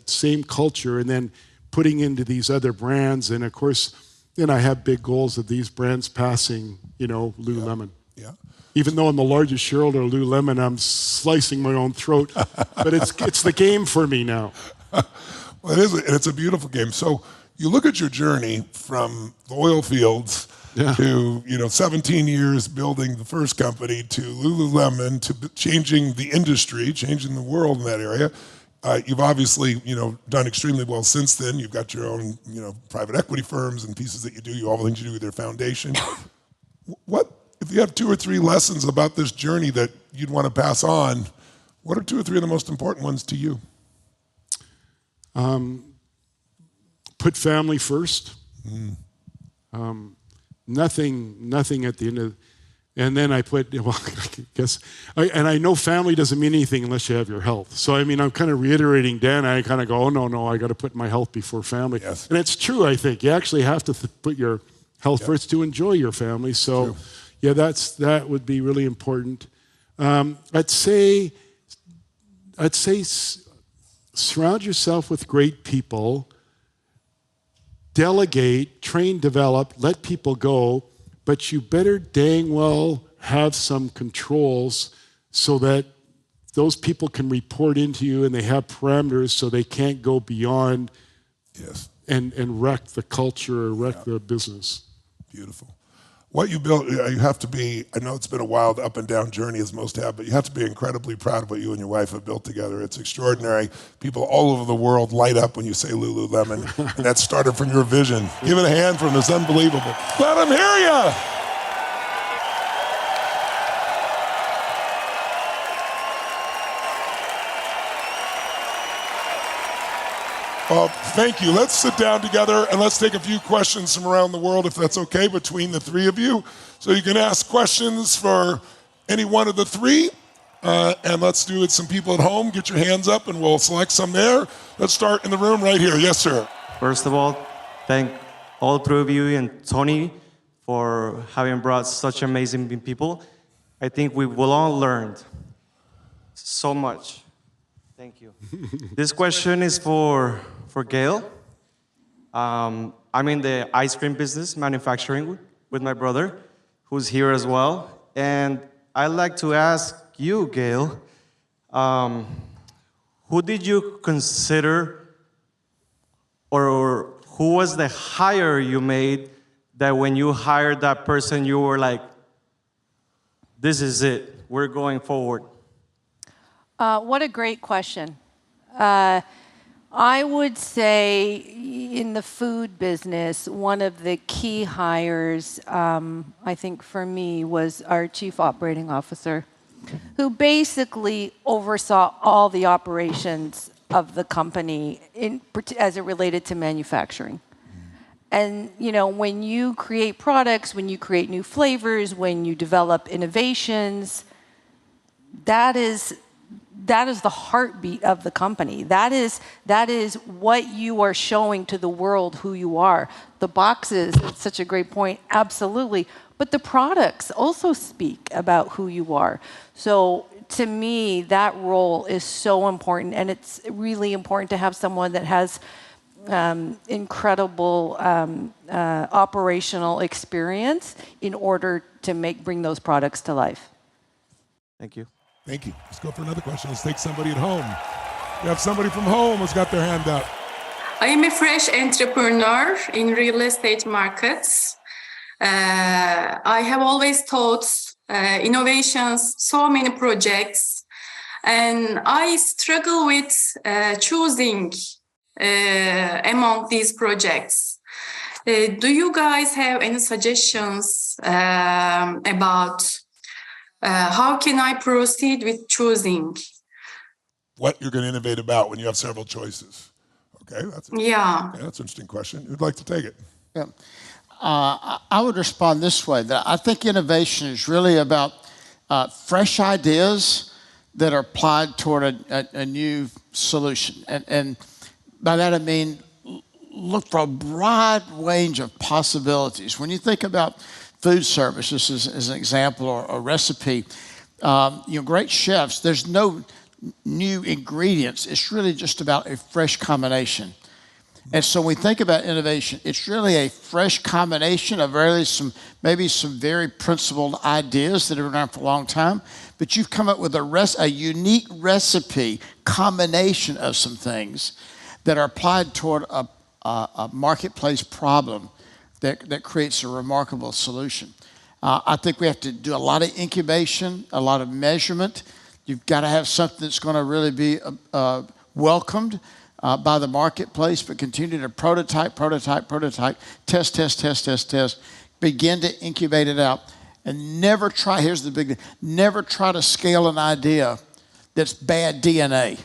same culture and then putting into these other brands. And of course, then I have big goals of these brands passing, Lululemon. Yeah. Even though I'm the largest shareholder of Lululemon, I'm slicing my own throat. But it's the game for me now. Well, it is, and it's a beautiful game. So you look at your journey from the oil fields to 17 years building the first company, to Lululemon, to changing the industry, changing the world in that area. You've obviously done extremely well since then. You've got your own private equity firms and pieces that you do. All the things you do with your foundation. What if you have 2 or 3 lessons about this journey that you'd want to pass on? What are 2 or 3 of the most important ones to you? Put family first. Nothing at the end of, and then I put, I know family doesn't mean anything unless you have your health. So I'm kind of reiterating Dan. I kind of go, oh no, I got to put my health before family. Yes. And it's true. I think you actually have to put your health first to enjoy your family. So, that would be really important. I'd say. Surround yourself with great people, delegate, train, develop, let people go, but you better dang well have some controls so that those people can report into you, and they have parameters so they can't go beyond and wreck the culture or wreck the business. Beautiful. What you built, you have to be, I know it's been a wild up and down journey as most have, but you have to be incredibly proud of what you and your wife have built together. It's extraordinary. People all over the world light up when you say Lululemon, and that started from your vision. Give it a hand for him, it's unbelievable. Let him hear you. Well, thank you. Let's sit down together and let's take a few questions from around the world, if that's okay, between the three of you. So you can ask questions for any one of the three. And let's do it. Some people at home, get your hands up and we'll select some there. Let's start in the room right here. Yes, sir. First of all, thank all three of you and Tony for having brought such amazing people. I think we will all learned so much. Thank you. This question is for Gail. I'm in the ice cream business, manufacturing, with my brother, who's here as well. And I'd like to ask you, Gail, who did you consider, or who was the hire you made that when you hired that person, you were like, this is it, we're going forward? What a great question. I would say in the food business, one of the key hires, I think for me, was our chief operating officer, who basically oversaw all the operations of the company as it related to manufacturing. And, you know, when you create products, when you create new flavors, when you develop innovations, that is the heartbeat of the company. That is what you are showing to the world who you are. The boxes, it's such a great point, absolutely. But the products also speak about who you are. So to me, that role is so important, and it's really important to have someone that has incredible operational experience in order to bring those products to life. Thank you. Thank you. Let's go for another question. Let's take somebody at home. We have somebody from home who's got their hand up. I am a fresh entrepreneur in real estate markets. I have always taught innovations, so many projects, and I struggle with choosing among these projects. Do you guys have any suggestions about how can I proceed with choosing? What you're going to innovate about when you have several choices. Okay, that's an interesting question. Who'd like to take it? Yeah. I would respond this way, that I think innovation is really about fresh ideas that are applied toward a new solution. And by that I mean look for a broad range of possibilities. When you think about food service, just as an example, or a recipe, great chefs, there's no new ingredients. It's really just about a fresh combination. And so when we think about innovation, it's really a fresh combination of maybe some very principled ideas that have been around for a long time, but you've come up with a unique recipe combination of some things that are applied toward a marketplace problem that creates a remarkable solution. I think we have to do a lot of incubation, a lot of measurement. You've got to have something that's going to really be welcomed by the marketplace, but continue to prototype, test, begin to incubate it out. And never try, here's the big thing, never try to scale an idea that's bad DNA.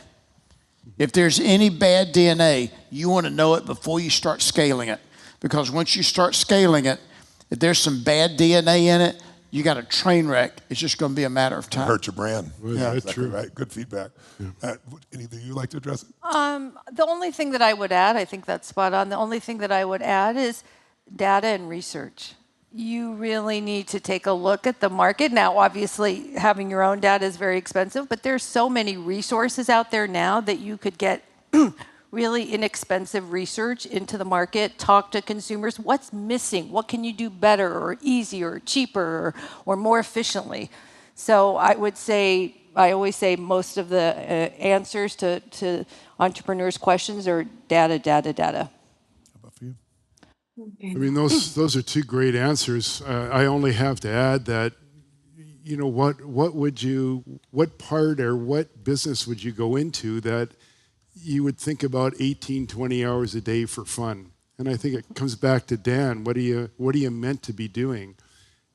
If there's any bad DNA, you want to know it before you start scaling it. Because once you start scaling it, if there's some bad DNA in it, you got a train wreck. It's just going to be a matter of time. Hurt your brand. Well, yeah, that's exactly true. Right. Good feedback. Yeah. Anything you'd like to address? The only thing that I would add, I think that's spot on, the only thing that I would add is data and research. You really need to take a look at the market. Now, obviously, having your own data is very expensive, but there's so many resources out there now that you could get really inexpensive research into the market, talk to consumers. What's missing? What can you do better or easier or cheaper or more efficiently? So I would say I always say most of the answers to entrepreneurs' questions are data, data, data. How about for you? I mean, those are two great answers. I only have to add that, you know, what part or what business would you go into that you would think about 18, 20 hours a day for fun? And I think it comes back to Dan. What are you meant to be doing?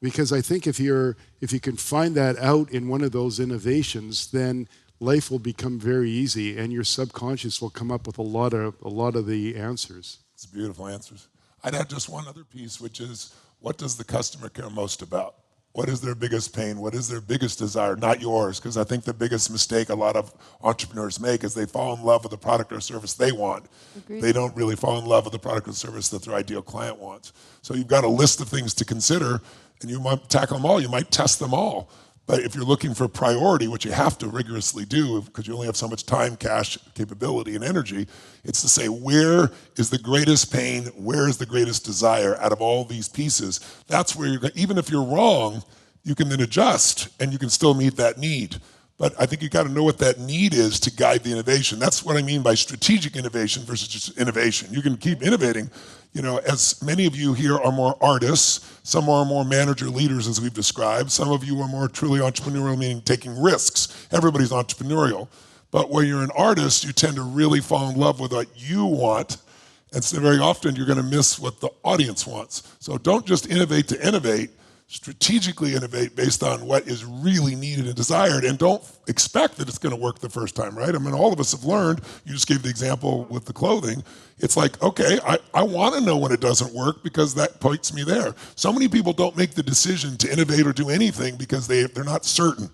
Because I think if you can find that out in one of those innovations, then life will become very easy, and your subconscious will come up with a lot of the answers. It's beautiful answers. I'd add just one other piece, which is, what does the customer care most about? What is their biggest pain? What is their biggest desire? Not yours, because I think the biggest mistake a lot of entrepreneurs make is they fall in love with the product or service they want. Agreed. They don't really fall in love with the product or service that their ideal client wants. So you've got a list of things to consider, and you might tackle them all. You might test them all. But if you're looking for priority, which you have to rigorously do because you only have so much time, cash, capability, and energy, it's to say, where is the greatest pain? Where is the greatest desire out of all these pieces? That's where even if you're wrong, you can then adjust and you can still meet that need. But I think you got to know what that need is to guide the innovation. That's what I mean by strategic innovation versus just innovation. You can keep innovating. You know, as many of you here are more artists, some are more manager leaders, as we've described. Some of you are more truly entrepreneurial, meaning taking risks. Everybody's entrepreneurial. But when you're an artist, you tend to really fall in love with what you want. And so very often you're going to miss what the audience wants. So don't just innovate to innovate. Strategically innovate based on what is really needed and desired, and don't expect that it's going to work the first time, right? I mean, all of us have learned, you just gave the example with the clothing, it's like, okay, I want to know when it doesn't work because that points me there. So many people don't make the decision to innovate or do anything because they're not certain.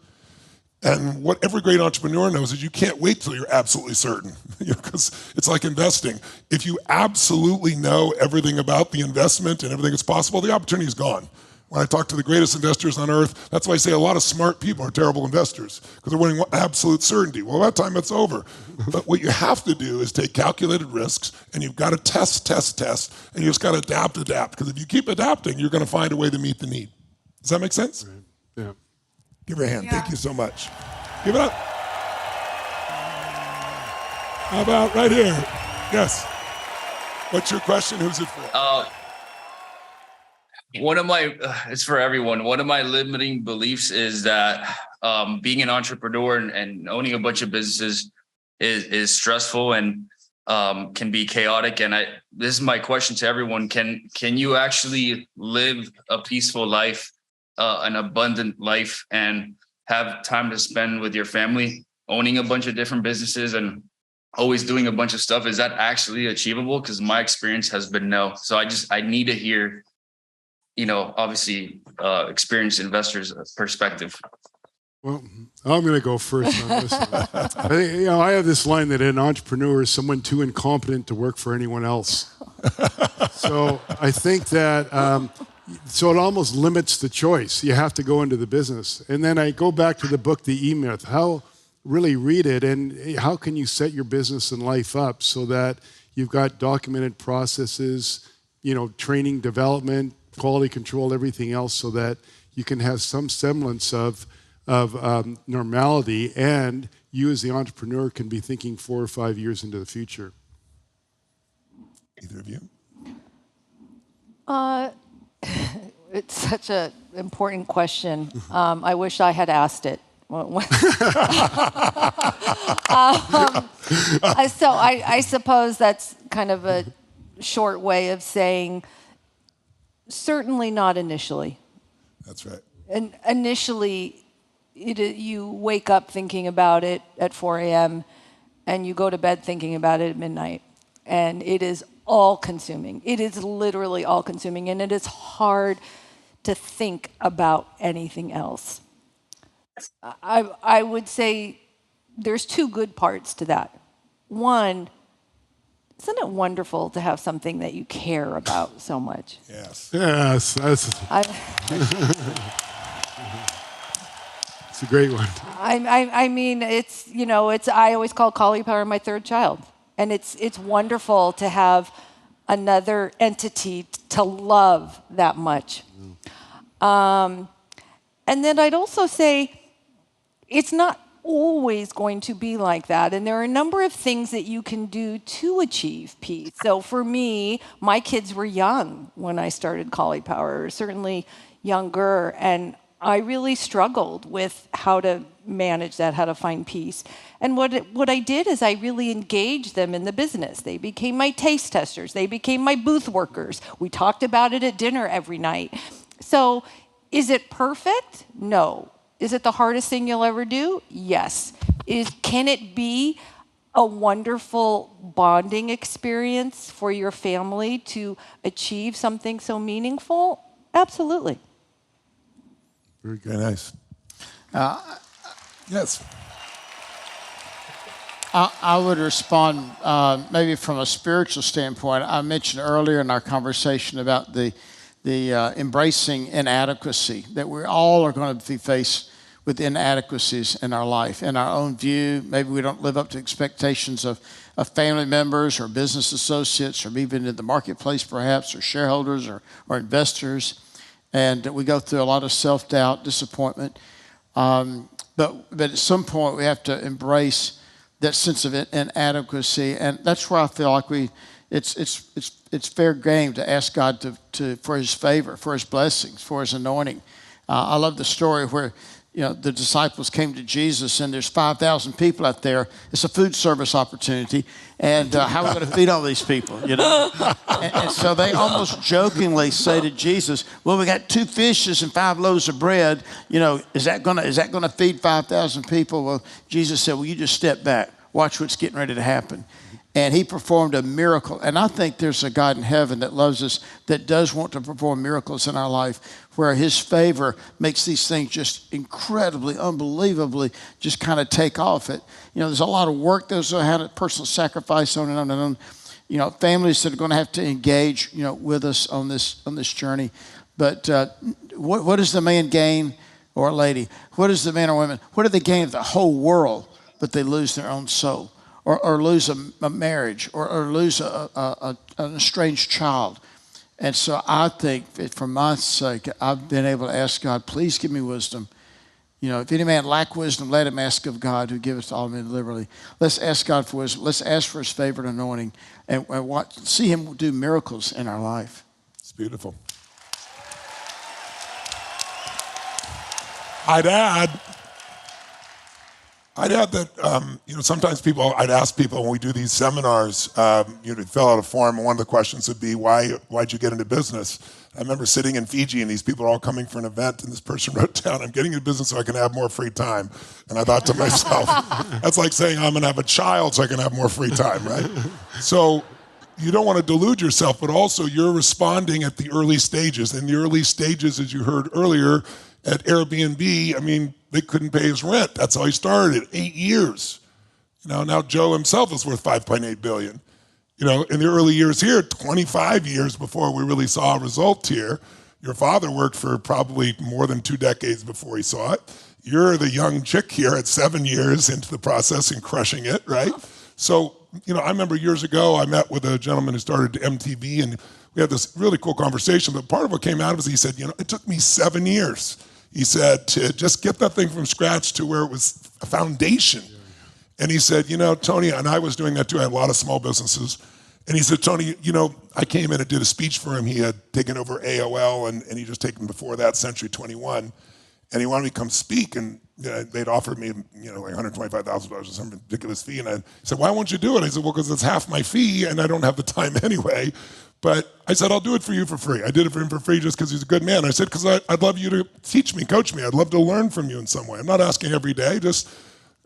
And what every great entrepreneur knows is you can't wait till you're absolutely certain, because it's like investing. If you absolutely know everything about the investment and everything that's possible, the opportunity is gone. When I talk to the greatest investors on earth, that's why I say a lot of smart people are terrible investors, because they're wanting absolute certainty. Well, that time it's over. But what you have to do is take calculated risks, and you've got to test, and you just got to adapt, because if you keep adapting, you're going to find a way to meet the need. Does that make sense? Right. Yeah. Give her a hand. Yeah. Thank you so much. Give it up. How about right here? Yes. What's your question? Who's it for? One of my, it's for everyone. One of my limiting beliefs is that being an entrepreneur and owning a bunch of businesses is stressful and can be chaotic. And this is my question to everyone. Can you actually live a peaceful life, an abundant life, and have time to spend with your family, owning a bunch of different businesses and always doing a bunch of stuff? Is that actually achievable? Because my experience has been no. So I need to hear, obviously experienced investors' perspective. Well, I'm going to go first on this one. I think, I have this line that an entrepreneur is someone too incompetent to work for anyone else. So I think that, so it almost limits the choice. You have to go into the business. And then I go back to the book, The E-Myth. Really read it, and how can you set your business and life up so that you've got documented processes, training, development, quality control, everything else, so that you can have some semblance of normality, and you as the entrepreneur can be thinking 4 or 5 years into the future. Either of you? It's such an important question. I wish I had asked it. So I suppose that's kind of a short way of saying certainly not initially. That's right. And initially, you wake up thinking about it at 4 a.m. and you go to bed thinking about it at midnight. And it is all-consuming. It is literally all-consuming, and it is hard to think about anything else. I would say there's 2 good parts to that. One, isn't it wonderful to have something that you care about so much? Yes. Yes, it's a great one. I mean, it's I always call cauliflower my 3rd child, and it's wonderful to have another entity to love that much. And then I'd also say it's not always going to be like that. And there are a number of things that you can do to achieve peace. So for me, my kids were young when I started Cauliflower, or certainly younger, and I really struggled with how to manage that, how to find peace. And what I did is I really engaged them in the business. They became my taste testers. They became my booth workers. We talked about it at dinner every night. So is it perfect? No. Is it the hardest thing you'll ever do? Yes. Can it be a wonderful bonding experience for your family to achieve something so meaningful? Absolutely. Very nice. Yes. I would respond maybe from a spiritual standpoint. I mentioned earlier in our conversation about the embracing inadequacy, that we all are going to be faced with inadequacies in our life, in our own view. Maybe we don't live up to expectations of family members or business associates, or even in the marketplace perhaps, or shareholders or investors. And we go through a lot of self-doubt, disappointment. But at some point we have to embrace that sense of inadequacy. And that's where I feel like it's fair game to ask God for his favor, for his blessings, for his anointing. I love the story where the disciples came to Jesus, and there's 5,000 people out there. It's a food service opportunity, and how are we going to feed all these people? And so they almost jokingly say to Jesus, "Well, we got 2 fishes and 5 loaves of bread. Is that going to feed 5,000 people?" Well, Jesus said, "Well, you just step back, watch what's getting ready to happen." And he performed a miracle. And I think there's a God in heaven that loves us, that does want to perform miracles in our life, where his favor makes these things just incredibly, unbelievably just kind of take off. There's a lot of work that goes on, personal sacrifice, on and on and on. Families that are going to have to engage, with us on this journey. But what does the man gain, or a lady? What does the man or woman? What do they gain of the whole world, but they lose their own soul? Or lose a marriage, or lose an estranged child. And so I think, for my sake, I've been able to ask God, please give me wisdom. If any man lack wisdom, let him ask of God, who giveth to all men liberally. Let's ask God for wisdom. Let's ask for his favor and anointing, and see him do miracles in our life. It's beautiful. I'd add that, sometimes I'd ask people when we do these seminars, to fill out a form, and one of the questions would be, why'd you get into business? I remember sitting in Fiji, and these people are all coming for an event, and this person wrote down, "I'm getting into business so I can have more free time." And I thought to myself, that's like saying I'm going to have a child so I can have more free time, right? So you don't want to delude yourself, but also you're responding at the early stages. And the early stages, as you heard earlier, at Airbnb, they couldn't pay his rent. That's how he started, 8 years. Now Joe himself is worth $5.8 billion. In the early years here, 25 years before we really saw a result here. Your father worked for probably more than 2 decades before he saw it. You're the young chick here at 7 years into the process and crushing it, right? So, I remember years ago, I met with a gentleman who started MTV, and we had this really cool conversation, but part of what came out of it is he said, it took me 7 years. He said, to just get that thing from scratch to where it was a foundation. And he said, Tony, and I was doing that too. I had a lot of small businesses. And he said, Tony, I came in and did a speech for him. He had taken over AOL, and he just taken before that Century 21. And he wanted me to come speak, and they'd offered me, like $125,000 or some ridiculous fee. And I said, why won't you do it? I said, well, because it's half my fee, and I don't have the time anyway. But I said, I'll do it for you for free. I did it for him for free just because he's a good man. I said, because I'd love you to teach me, coach me. I'd love to learn from you in some way. I'm not asking every day, just,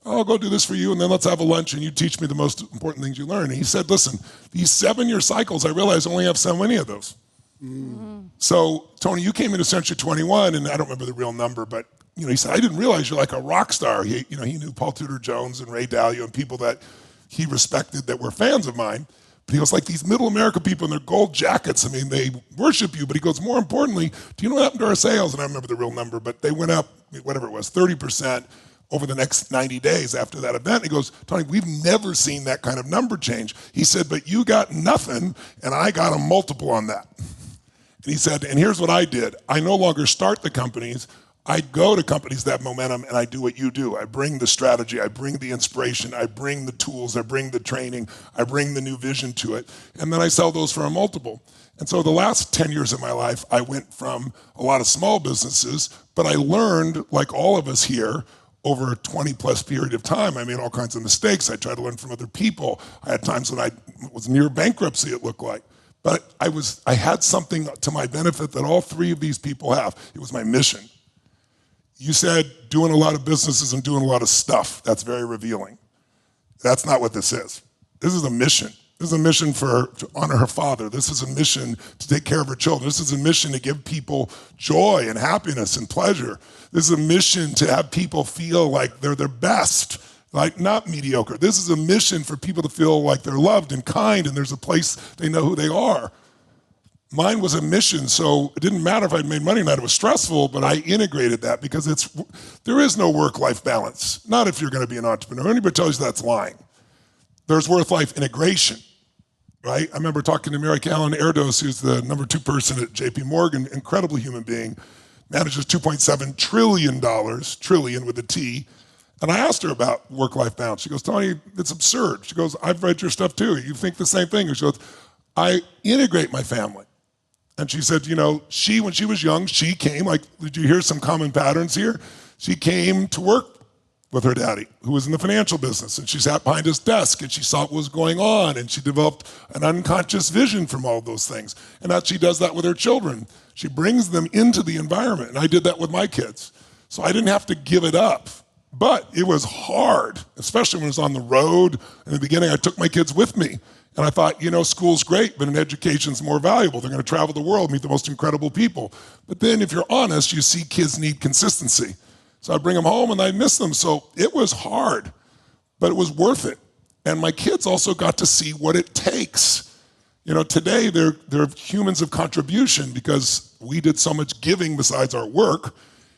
I'll go do this for you, and then let's have a lunch, and you teach me the most important things you learn. And he said, listen, these 7-year cycles, I realize I only have so many of those. Mm. So, Tony, you came into Century 21, and I don't remember the real number, but he said, I didn't realize you're like a rock star. He knew Paul Tudor Jones and Ray Dalio and people that he respected that were fans of mine. But he goes, like these middle America people in their gold jackets, they worship you. But he goes, more importantly, do you know what happened to our sales? And I remember the real number, but they went up, whatever it was, 30% over the next 90 days after that event. He goes, Tony, we've never seen that kind of number change. He said, but you got nothing, and I got a multiple on that. And he said, and here's what I did. I no longer start the companies. I go to companies that have momentum and I do what you do. I bring the strategy, I bring the inspiration, I bring the tools, I bring the training, I bring the new vision to it, and then I sell those for a multiple. And so the last 10 years of my life, I went from a lot of small businesses, but I learned, like all of us here, over a 20-plus period of time. I made all kinds of mistakes. I tried to learn from other people. I had times when I was near bankruptcy, it looked like. But I had something to my benefit that all three of these people have. It was my mission. You said doing a lot of businesses and doing a lot of stuff. That's very revealing. That's not what this is. This is a mission. This is a mission to honor her father. This is a mission to take care of her children. This is a mission to give people joy and happiness and pleasure. This is a mission to have people feel like they're their best, like not mediocre. This is a mission for people to feel like they're loved and kind and there's a place they know who they are. Mine was a mission, so it didn't matter if I'd made money or not. It was stressful, but I integrated that because there is no work-life balance. Not if you're going to be an entrepreneur. Anybody tells you that's lying. There's work-life integration, right? I remember talking to Mary Callan Erdos, who's the number 2 person at JP Morgan, incredible human being, manages $2.7 trillion, trillion with a T. And I asked her about work-life balance. She goes, Tony, it's absurd. She goes, I've read your stuff too. You think the same thing? She goes, I integrate my family. And she said, you know, when she was young, she came, like, did you hear some common patterns here? She came to work with her daddy, who was in the financial business, and she sat behind his desk and she saw what was going on and she developed an unconscious vision from all those things. And that she does that with her children. She brings them into the environment, and I did that with my kids. So I didn't have to give it up, but it was hard, especially when I was on the road. In the beginning, I took my kids with me. And I thought, you know, school's great, but an education's more valuable. They're going to travel the world, meet the most incredible people. But then if you're honest, you see kids need consistency. So I bring them home and I miss them. So it was hard, but it was worth it. And my kids also got to see what it takes. You know, today they're humans of contribution because we did so much giving besides our work.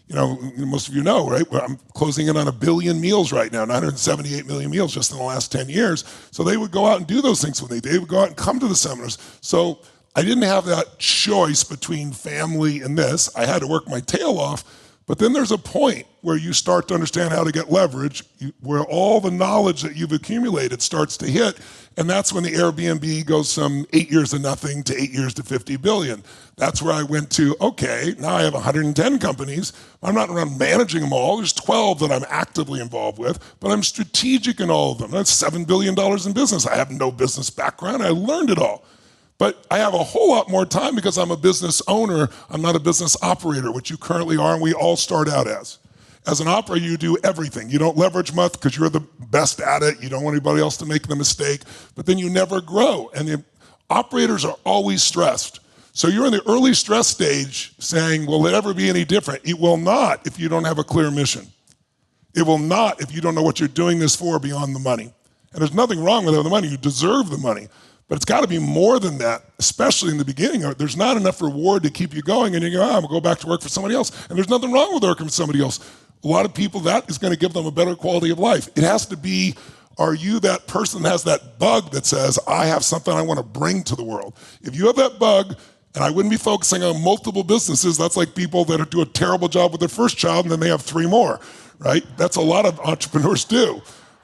You know, most of you know, right? I'm closing in on 1 billion meals right now, 978 million meals just in the last 10 years. So they would go out and do those things with me. They would go out and come to the seminars. So I didn't have that choice between family and this. I had to work my tail off. But then there's a point where you start to understand how to get leverage, where all the knowledge that you've accumulated starts to hit. And that's when the Airbnb goes from 8 years to nothing to 8 years to 50 billion. That's where I went to, okay, now I have 110 companies. I'm not around managing them all. There's 12 that I'm actively involved with, but I'm strategic in all of them. That's $7 billion in business. I have no business background. I learned it all. But I have a whole lot more time because I'm a business owner. I'm not a business operator, which you currently are, and we all start out as. As an operator, you do everything. You don't leverage much because you're the best at it. You don't want anybody else to make the mistake, but then you never grow. And the operators are always stressed. So you're in the early stress stage saying, will it ever be any different? It will not if you don't have a clear mission. It will not if you don't know what you're doing this for beyond the money. And there's nothing wrong with the money. You deserve the money. But it's got to be more than that, especially in the beginning. There's not enough reward to keep you going, and you go, I'm going to go back to work for somebody else. And there's nothing wrong with working for somebody else. A lot of people, that is going to give them a better quality of life. It has to be, are you that person that has that bug that says, I have something I want to bring to the world? If you have that bug, and I wouldn't be focusing on multiple businesses, that's like people that do a terrible job with their first child and then they have 3 more, right? That's a lot of entrepreneurs do.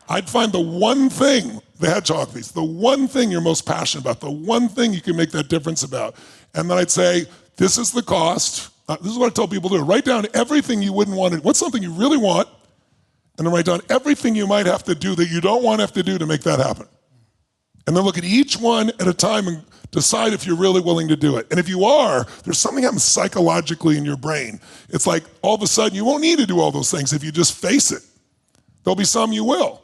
I'd find the one thing, the hedgehog piece, the one thing you're most passionate about, the one thing you can make that difference about. And then I'd say, this is the cost. This is what I tell people to do. Write down everything you wouldn't want. What's something you really want? And then write down everything you might have to do that you don't want to have to do to make that happen. And then look at each one at a time and decide if you're really willing to do it. And if you are, there's something happens psychologically in your brain. It's like all of a sudden you won't need to do all those things if you just face it. There'll be some you will.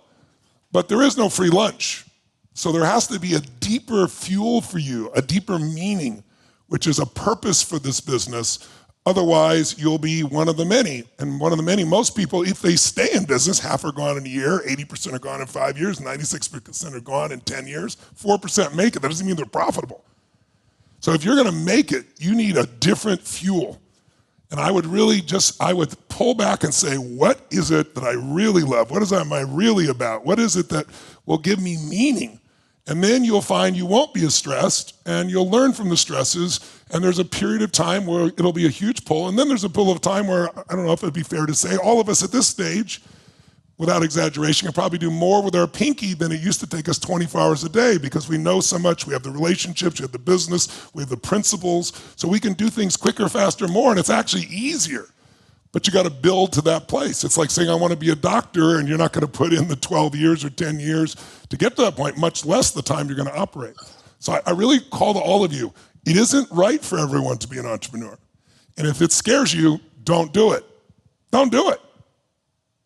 But there is no free lunch. So there has to be a deeper fuel for you, a deeper meaning, which is a purpose for this business. Otherwise, you'll be one of the many. And one of the many, most people, if they stay in business, half are gone in a year, 80% are gone in 5 years, 96% are gone in 10 years, 4% make it. That doesn't mean they're profitable. So if you're going to make it, you need a different fuel. And I would really I would pull back and say, what is it that I really love? What am I really about? What is it that will give me meaning? And then you'll find you won't be as stressed, and you'll learn from the stresses, and there's a period of time where it'll be a huge pull, and then there's a pull of time where, I don't know if it'd be fair to say, all of us at this stage, without exaggeration, can probably do more with our pinky than it used to take us 24 hours a day, because we know so much, we have the relationships, we have the business, we have the principles, so we can do things quicker, faster, more, and it's actually easier. But you got to build to that place. It's like saying, I want to be a doctor, and you're not going to put in the 12 years or 10 years to get to that point, much less the time you're going to operate. So I really call to all of you, it isn't right for everyone to be an entrepreneur. And if it scares you, don't do it. Don't do it.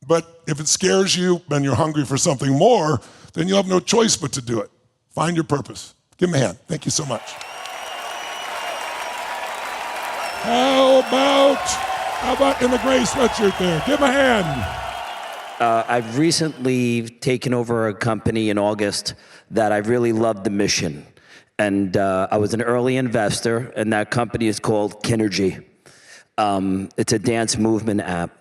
But if it scares you and you're hungry for something more, then you'll have no choice but to do it. Find your purpose. Give them a hand. Thank you so much. How about in the gray sweatshirt there? Give him a hand. I've recently taken over a company in August that I really loved the mission. And I was an early investor, and that company is called Kinergy. It's a dance movement app.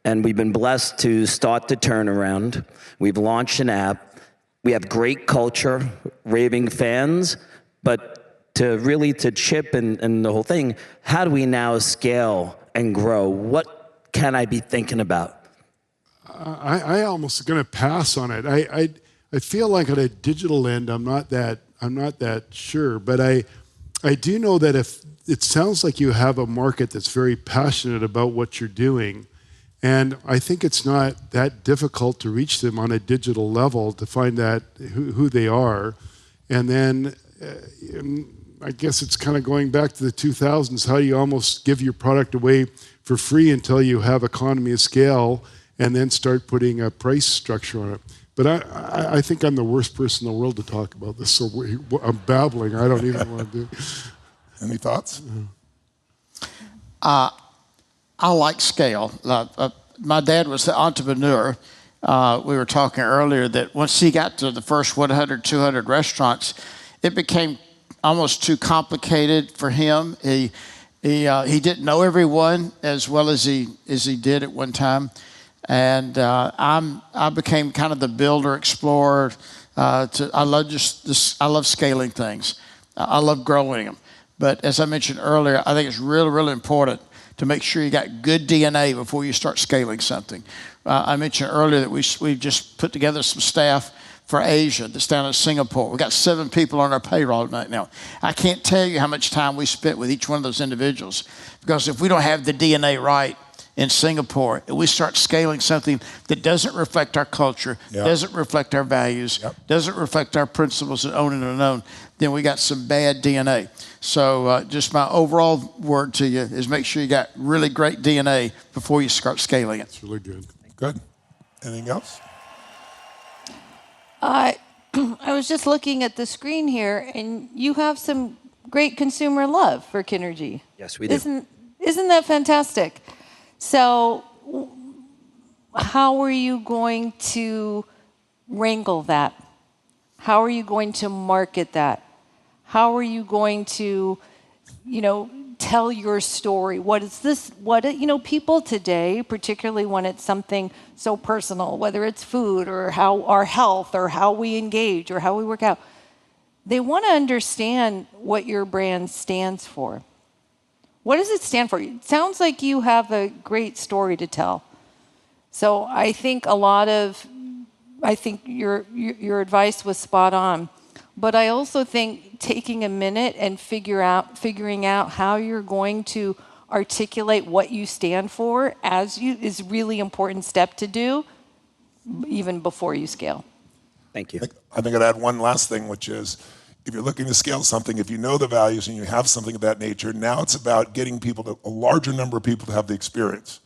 And we've been blessed to start the turnaround. We've launched an app. We have great culture, raving fans, but to chip and the whole thing, how do we now scale and grow? What can I be thinking about? I almost going to pass on it. I feel like on a digital end, I'm not that sure, but I do know that if it sounds like you have a market that's very passionate about what you're doing, and I think it's not that difficult to reach them on a digital level to find that who they are, and then I guess it's kind of going back to the 2000s. How do you almost give your product away for free until you have economy of scale, and then start putting a price structure on it? But I think I'm the worst person in the world to talk about this, so I'm babbling. I don't even want to do it. Any thoughts? I like scale. My dad was the entrepreneur. We were talking earlier that once he got to the first 100, 200 restaurants, it became almost too complicated for him. He didn't know everyone as well as he did at one time. And I became kind of the builder, explorer. I love scaling things. I love growing them. But as I mentioned earlier, I think it's really, really important to make sure you got good DNA before you start scaling something. I mentioned earlier that we've just put together some staff for Asia that's down in Singapore. We've got 7 people on our payroll right now. I can't tell you how much time we spent with each one of those individuals, because if we don't have the DNA right in Singapore, if we start scaling something that doesn't reflect our culture, doesn't reflect our values, doesn't reflect our principles of own and unknown, then we got some bad DNA. So just my overall word to you is make sure you got really great DNA before you start scaling it. It's really good. Good. Anything else? I was just looking at the screen here, and you have some great consumer love for Kinergy. Yes, we do. Isn't that fantastic? So how are you going to wrangle that? How are you going to market that? How are you going to, tell your story? What is this? People today, particularly when it's something so personal, whether it's food or how our health or how we engage or how we work out, they want to understand what your brand stands for. What does it stand for? It sounds like you have a great story to tell. So I think your advice was spot on. But I also think taking a minute and figuring out how you're going to articulate what you stand for is really important step to do, even before you scale. Thank you. I think I'd add one last thing, which is, if you're looking to scale something, if you know the values and you have something of that nature, now it's about getting a larger number of people to have the experience.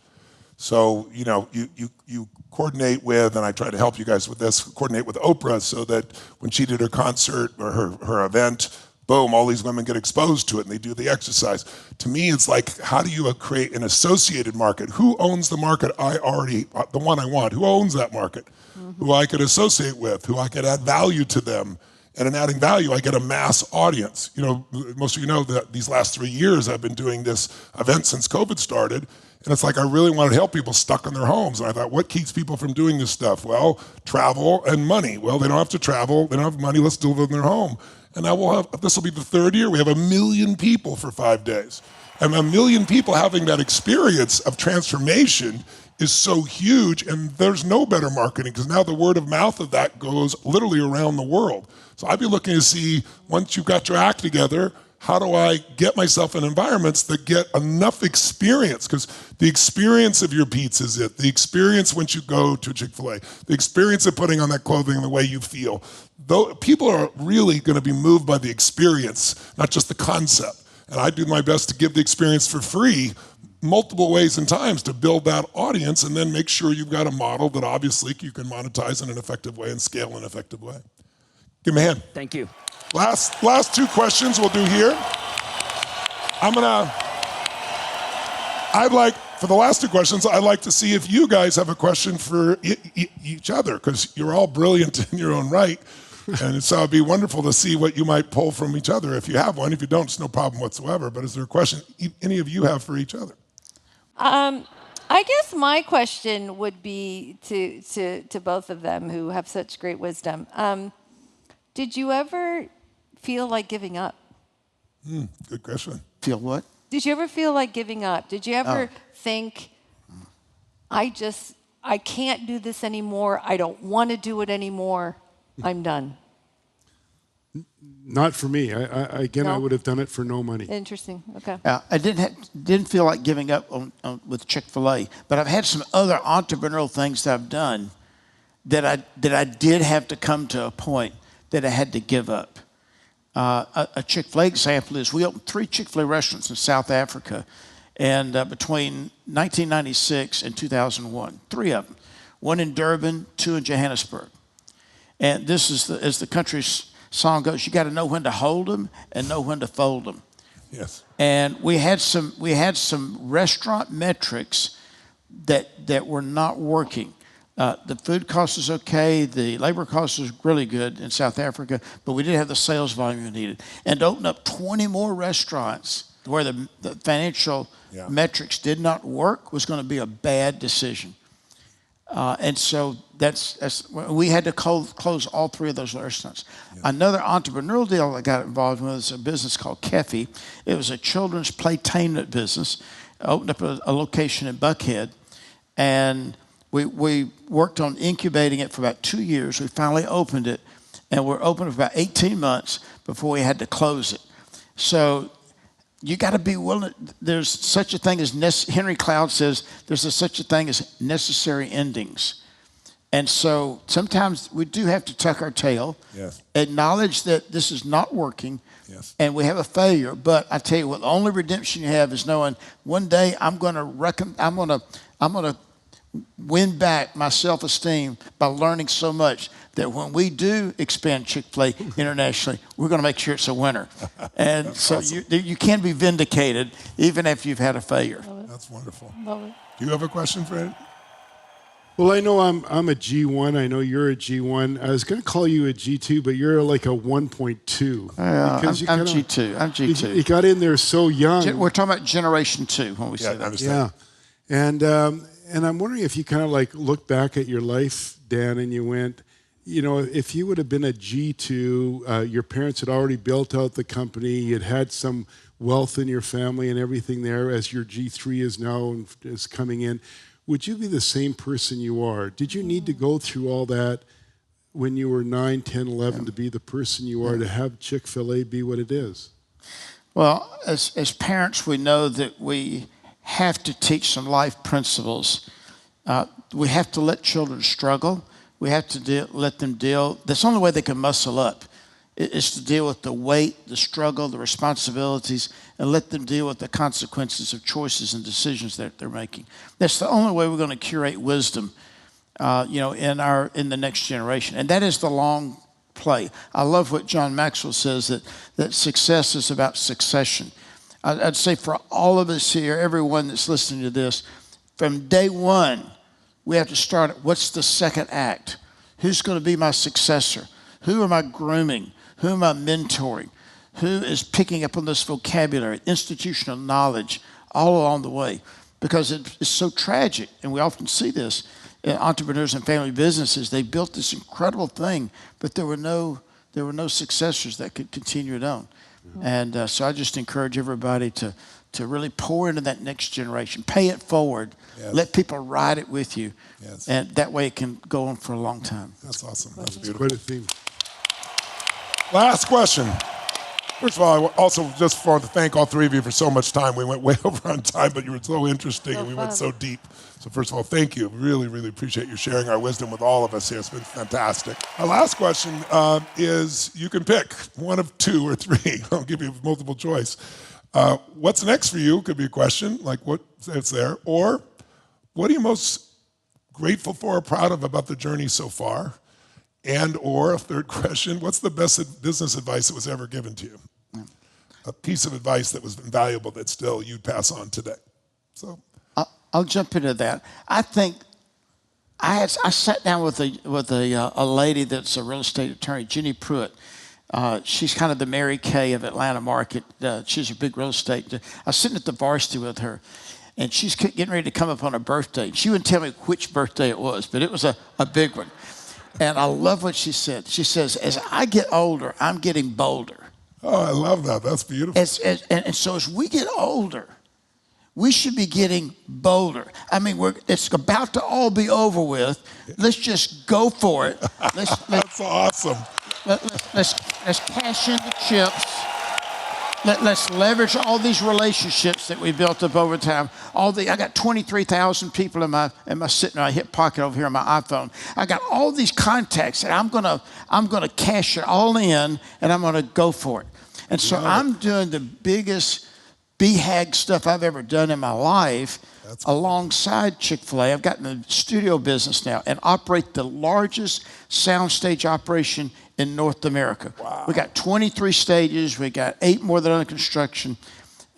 So, you coordinate with, and I try to help you guys with this, coordinate with Oprah so that when she did her concert or her event, boom, all these women get exposed to it and they do the exercise. To me, it's like, how do you create an associated market? Who owns the market the one I want? Who owns that market? Mm-hmm. Who I could associate with, who I could add value to them. And in adding value, I get a mass audience. Most of you know that these last 3 years I've been doing this event since COVID started. And it's like, I really wanted to help people stuck in their homes. And I thought, what keeps people from doing this stuff? Well, travel and money. Well, they don't have to travel. They don't have money. Let's do it in their home. And now this will be the third year. We have 1 million people for 5 days. And 1 million people having that experience of transformation is so huge. And there's no better marketing, because now the word of mouth of that goes literally around the world. So I'd be looking to see, once you've got your act together, how do I get myself in environments that get enough experience? Because the experience of your pizza is it. The experience once you go to Chick-fil-A. The experience of putting on that clothing and the way you feel. Though people are really going to be moved by the experience, not just the concept. And I do my best to give the experience for free multiple ways and times to build that audience, and then make sure you've got a model that obviously you can monetize in an effective way and scale in an effective way. Give me a hand. Thank you. Last 2 questions we'll do here. For the last 2 questions, I'd like to see if you guys have a question for each other, because you're all brilliant in your own right. And so it'd be wonderful to see what you might pull from each other. If you have one, if you don't, it's no problem whatsoever. But is there a question any of you have for each other? I guess my question would be to both of them who have such great wisdom. Did you ever feel like giving up? Good question. Feel what? Did you ever feel like giving up? Did you ever think, I can't do this anymore. I don't want to do it anymore. I'm done. Not for me. I No? would have done it for no money. Interesting. Okay. I didn't feel like giving up with Chick-fil-A, but I've had some other entrepreneurial things that I've done that I did have to come to a point that I had to give up. A Chick-fil-A example is we opened 3 Chick-fil-A restaurants in South Africa, and between 1996 and 2001, 3 of them. 1 in Durban, 2 in Johannesburg. And this is, as the country's song goes, you got to know when to hold them and know when to fold them. Yes. And we had some restaurant metrics that were not working. The food cost was okay. The labor cost was really good in South Africa, but we didn't have the sales volume we needed. And to open up 20 more restaurants where the financial metrics did not work was going to be a bad decision. And so we had to close all 3 of those restaurants. Yeah. Another entrepreneurial deal I got involved with was a business called Kefi. It was a children's playtainment business. I opened up a location in Buckhead, and we worked on incubating it for about 2 years. We finally opened it, and we're open for about 18 months before we had to close it. So you got to be willing. There's such a thing as Henry Cloud says. There's such a thing as necessary endings, and so sometimes we do have to tuck our tail, acknowledge that this is not working, and we have a failure. But I tell you what, the only redemption you have is knowing one day I'm going to win back my self-esteem by learning so much that when we do expand Chick-fil-A internationally, we're going to make sure it's a winner. And so awesome. You can be vindicated even after you've had a failure. That's wonderful. Love it. Do you have a question, Fred? Well, I know I'm a G1. I know you're a G1. I was going to call you a G2, but you're like a 1.2. I'm G2. I'm G2. You got in there so young. We're talking about generation 2 when we say that. Understand. Yeah. And I'm wondering if you kind of like look back at your life, Dan, and you went, if you would have been a G2, your parents had already built out the company, you'd had some wealth in your family and everything there, as your G3 is now and is coming in, would you be the same person you are? Did you need to go through all that when you were 9, 10, 11 to be the person you are, to have Chick-fil-A be what it is? Well, as parents, we know that we have to teach some life principles. We have to let children struggle. We have to let them deal. That's the only way they can muscle up, is to deal with the weight, the struggle, the responsibilities, and let them deal with the consequences of choices and decisions that they're making. That's the only way we're going to curate wisdom, in the next generation. And that is the long play. I love what John Maxwell says, that success is about succession. I'd say for all of us here, everyone that's listening to this, from day one, we have to start at what's the second act? Who's going to be my successor? Who am I grooming? Who am I mentoring? Who is picking up on this vocabulary, institutional knowledge, all along the way? because it's so tragic, and we often see this in entrepreneurs and family businesses. They built this incredible thing, but there were no successors that could continue it on. And so I just encourage everybody to really pour into that next generation. Pay it forward. Yes. Let people ride it with you. Yes. And that way it can go on for a long time. That's awesome. That's beautiful. Quite a theme. Last question. First of all, I also just want to thank all three of you for so much time. We went way over on time, but you were so interesting and we went so deep. So first of all, thank you. Really, really appreciate you sharing our wisdom with all of us here. It's been fantastic. Our last question is, you can pick one of two or three. I'll give you multiple choice. What's next for you? Could be a question, like what's there. Or what are you most grateful for or proud of about the journey so far? And or a third question, what's the best business advice that was ever given to you? A piece of advice that was invaluable that still you'd pass on today. So I'll jump into that. I think I sat down with a lady that's a real estate attorney, Jenny Pruitt. She's kind of the Mary Kay of Atlanta market. She's a big real estate. I was sitting at the varsity with her, and she's getting ready to come up on her birthday. She wouldn't tell me which birthday it was, but it was a big one. And I love what she said. She says, as I get older, I'm getting bolder. Oh, I love that. That's beautiful. And so as we get older, we should be getting bolder. I mean, it's about to all be over with. Let's just go for it. That's awesome. Let's cash in the chips. Let's leverage all these relationships that we built up over time. I got 23,000 people in my hip pocket over here on my iPhone. I got all these contacts, and I'm gonna cash it all in, and I'm gonna go for it. And so I'm doing the biggest BHAG stuff I've ever done in my life. Alongside Chick-fil-A. I've gotten the studio business now and operate the largest soundstage operation in North America. Wow. We got 23 stages. We got 8 more that are under construction.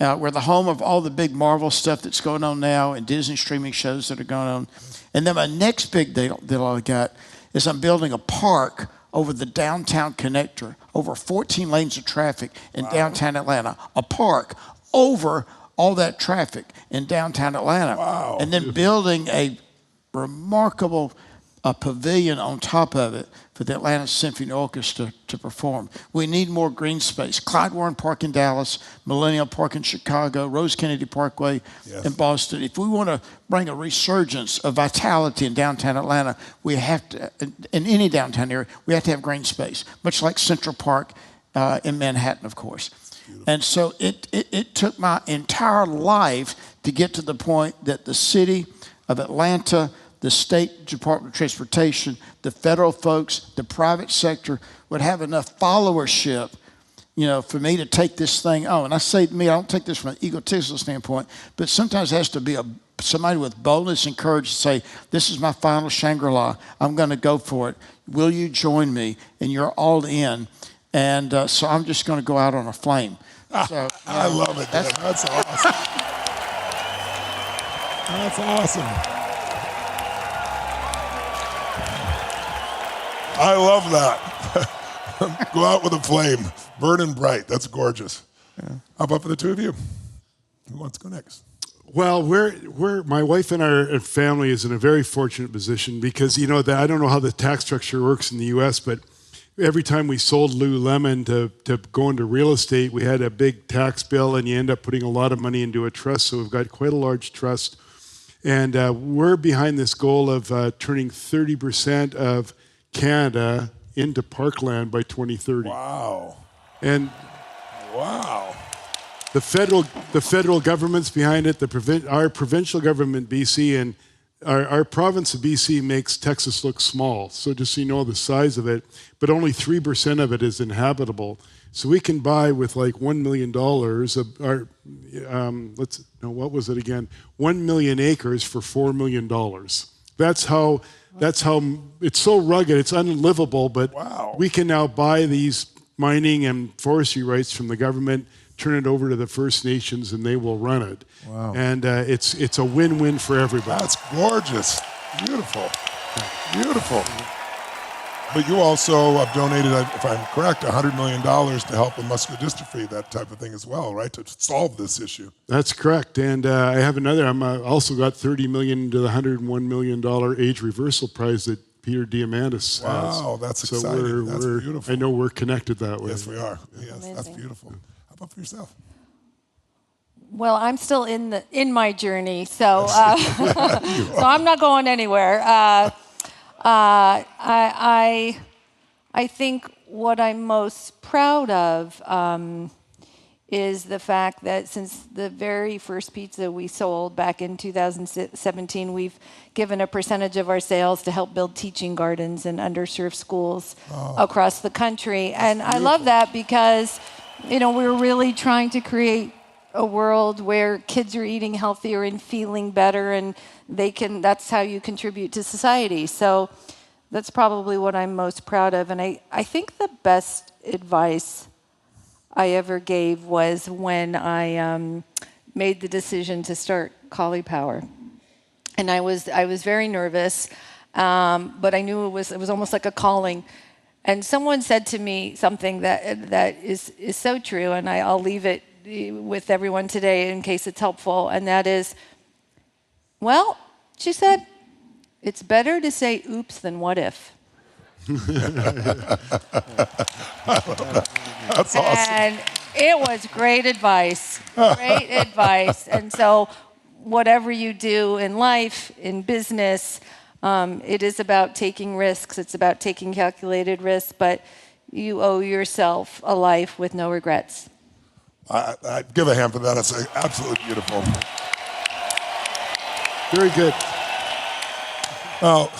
We're the home of all the big Marvel stuff that's going on now and Disney streaming shows that are going on. And then my next big deal I got is I'm building a park over the downtown connector, over 14 lanes of traffic in downtown Atlanta. A park over all that traffic in downtown Atlanta. Wow. And then building a remarkable pavilion on top of it for the Atlanta Symphony Orchestra to perform. We need more green space. Clyde Warren Park in Dallas, Millennium Park in Chicago, Rose Kennedy Parkway in Boston. If we want to bring a resurgence of vitality in downtown Atlanta, we have to, in any downtown area, we have to have green space, much like Central Park in Manhattan, of course. And so it took my entire life to get to the point that the city of Atlanta, the State Department of Transportation, the federal folks, the private sector would have enough followership, for me to take this thing on. And I say to me, I don't take this from an egotistical standpoint, but sometimes it has to be somebody with boldness and courage to say, this is my final Shangri-La. I'm going to go for it. Will you join me? And you're all in. And so I'm just going to go out on a flame. So, I love it, Dan. That's awesome. That's awesome. I love that. Go out with a flame, burning bright. That's gorgeous. Yeah. How about for the two of you? Who wants to go next? Well, my wife and our family is in a very fortunate position because, I don't know how the tax structure works in the U.S., but every time we sold Lululemon to go into real estate, we had a big tax bill, and you end up putting a lot of money into a trust. So we've got quite a large trust. And we're behind this goal of turning 30% of Canada into parkland by 2030. Wow. And wow. The federal government's behind it, our provincial government, BC, and our province of BC makes Texas look small. So just so you know the size of it, but only 3% of it is inhabitable. So we can buy with like $1 million what was it again? 1 million acres for $4 million. That's how it's so rugged, it's unlivable, but we can now buy these mining and forestry rights from the government, turn it over to the First Nations, and they will run it. Wow. And it's a win-win for everybody. That's gorgeous. Beautiful. Beautiful. But you also have donated, if I'm correct, $100 million to help with muscular dystrophy, that type of thing as well, right? To solve this issue. That's correct. And I have another. I'm also got $30 million to the $101 million age reversal prize that Peter Diamandis has. Wow, that's so exciting. That's beautiful. I know we're connected that way. Yes, we are. Yes, Amazing. that's beautiful. How about for yourself? Well, I'm still in my journey, so so I'm not going anywhere. I think what I'm most proud of is the fact that since the very first pizza we sold back in 2017, we've given a percentage of our sales to help build teaching gardens in underserved schools across the country. And I love that because, we're really trying to create a world where kids are eating healthier and feeling better, and that's how you contribute to society. So that's probably what I'm most proud of. And I think the best advice I ever gave was when I made the decision to start Collie Power. And I was very nervous, but I knew it was almost like a calling. And someone said to me something that is so true, and I'll leave it with everyone today in case it's helpful, and that is, well, she said, it's better to say oops than what if. That's awesome. And it was great advice. Great advice. And so whatever you do in life, in business, it is about taking risks. It's about taking calculated risks, but you owe yourself a life with no regrets. I give a hand for that. It's absolutely beautiful. Very good. Well,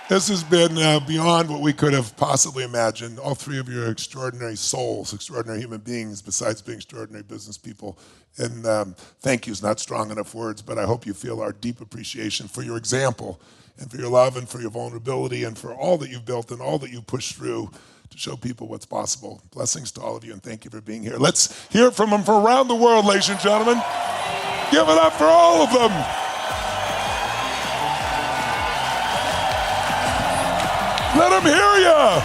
this has been beyond what we could have possibly imagined. All three of you are extraordinary souls, extraordinary human beings, besides being extraordinary business people. And thank you is not strong enough words, but I hope you feel our deep appreciation for your example and for your love and for your vulnerability and for all that you've built and all that you've pushed through to show people what's possible. Blessings to all of you, and thank you for being here. Let's hear from them from around the world, ladies and gentlemen. Give it up for all of them. Let them hear you.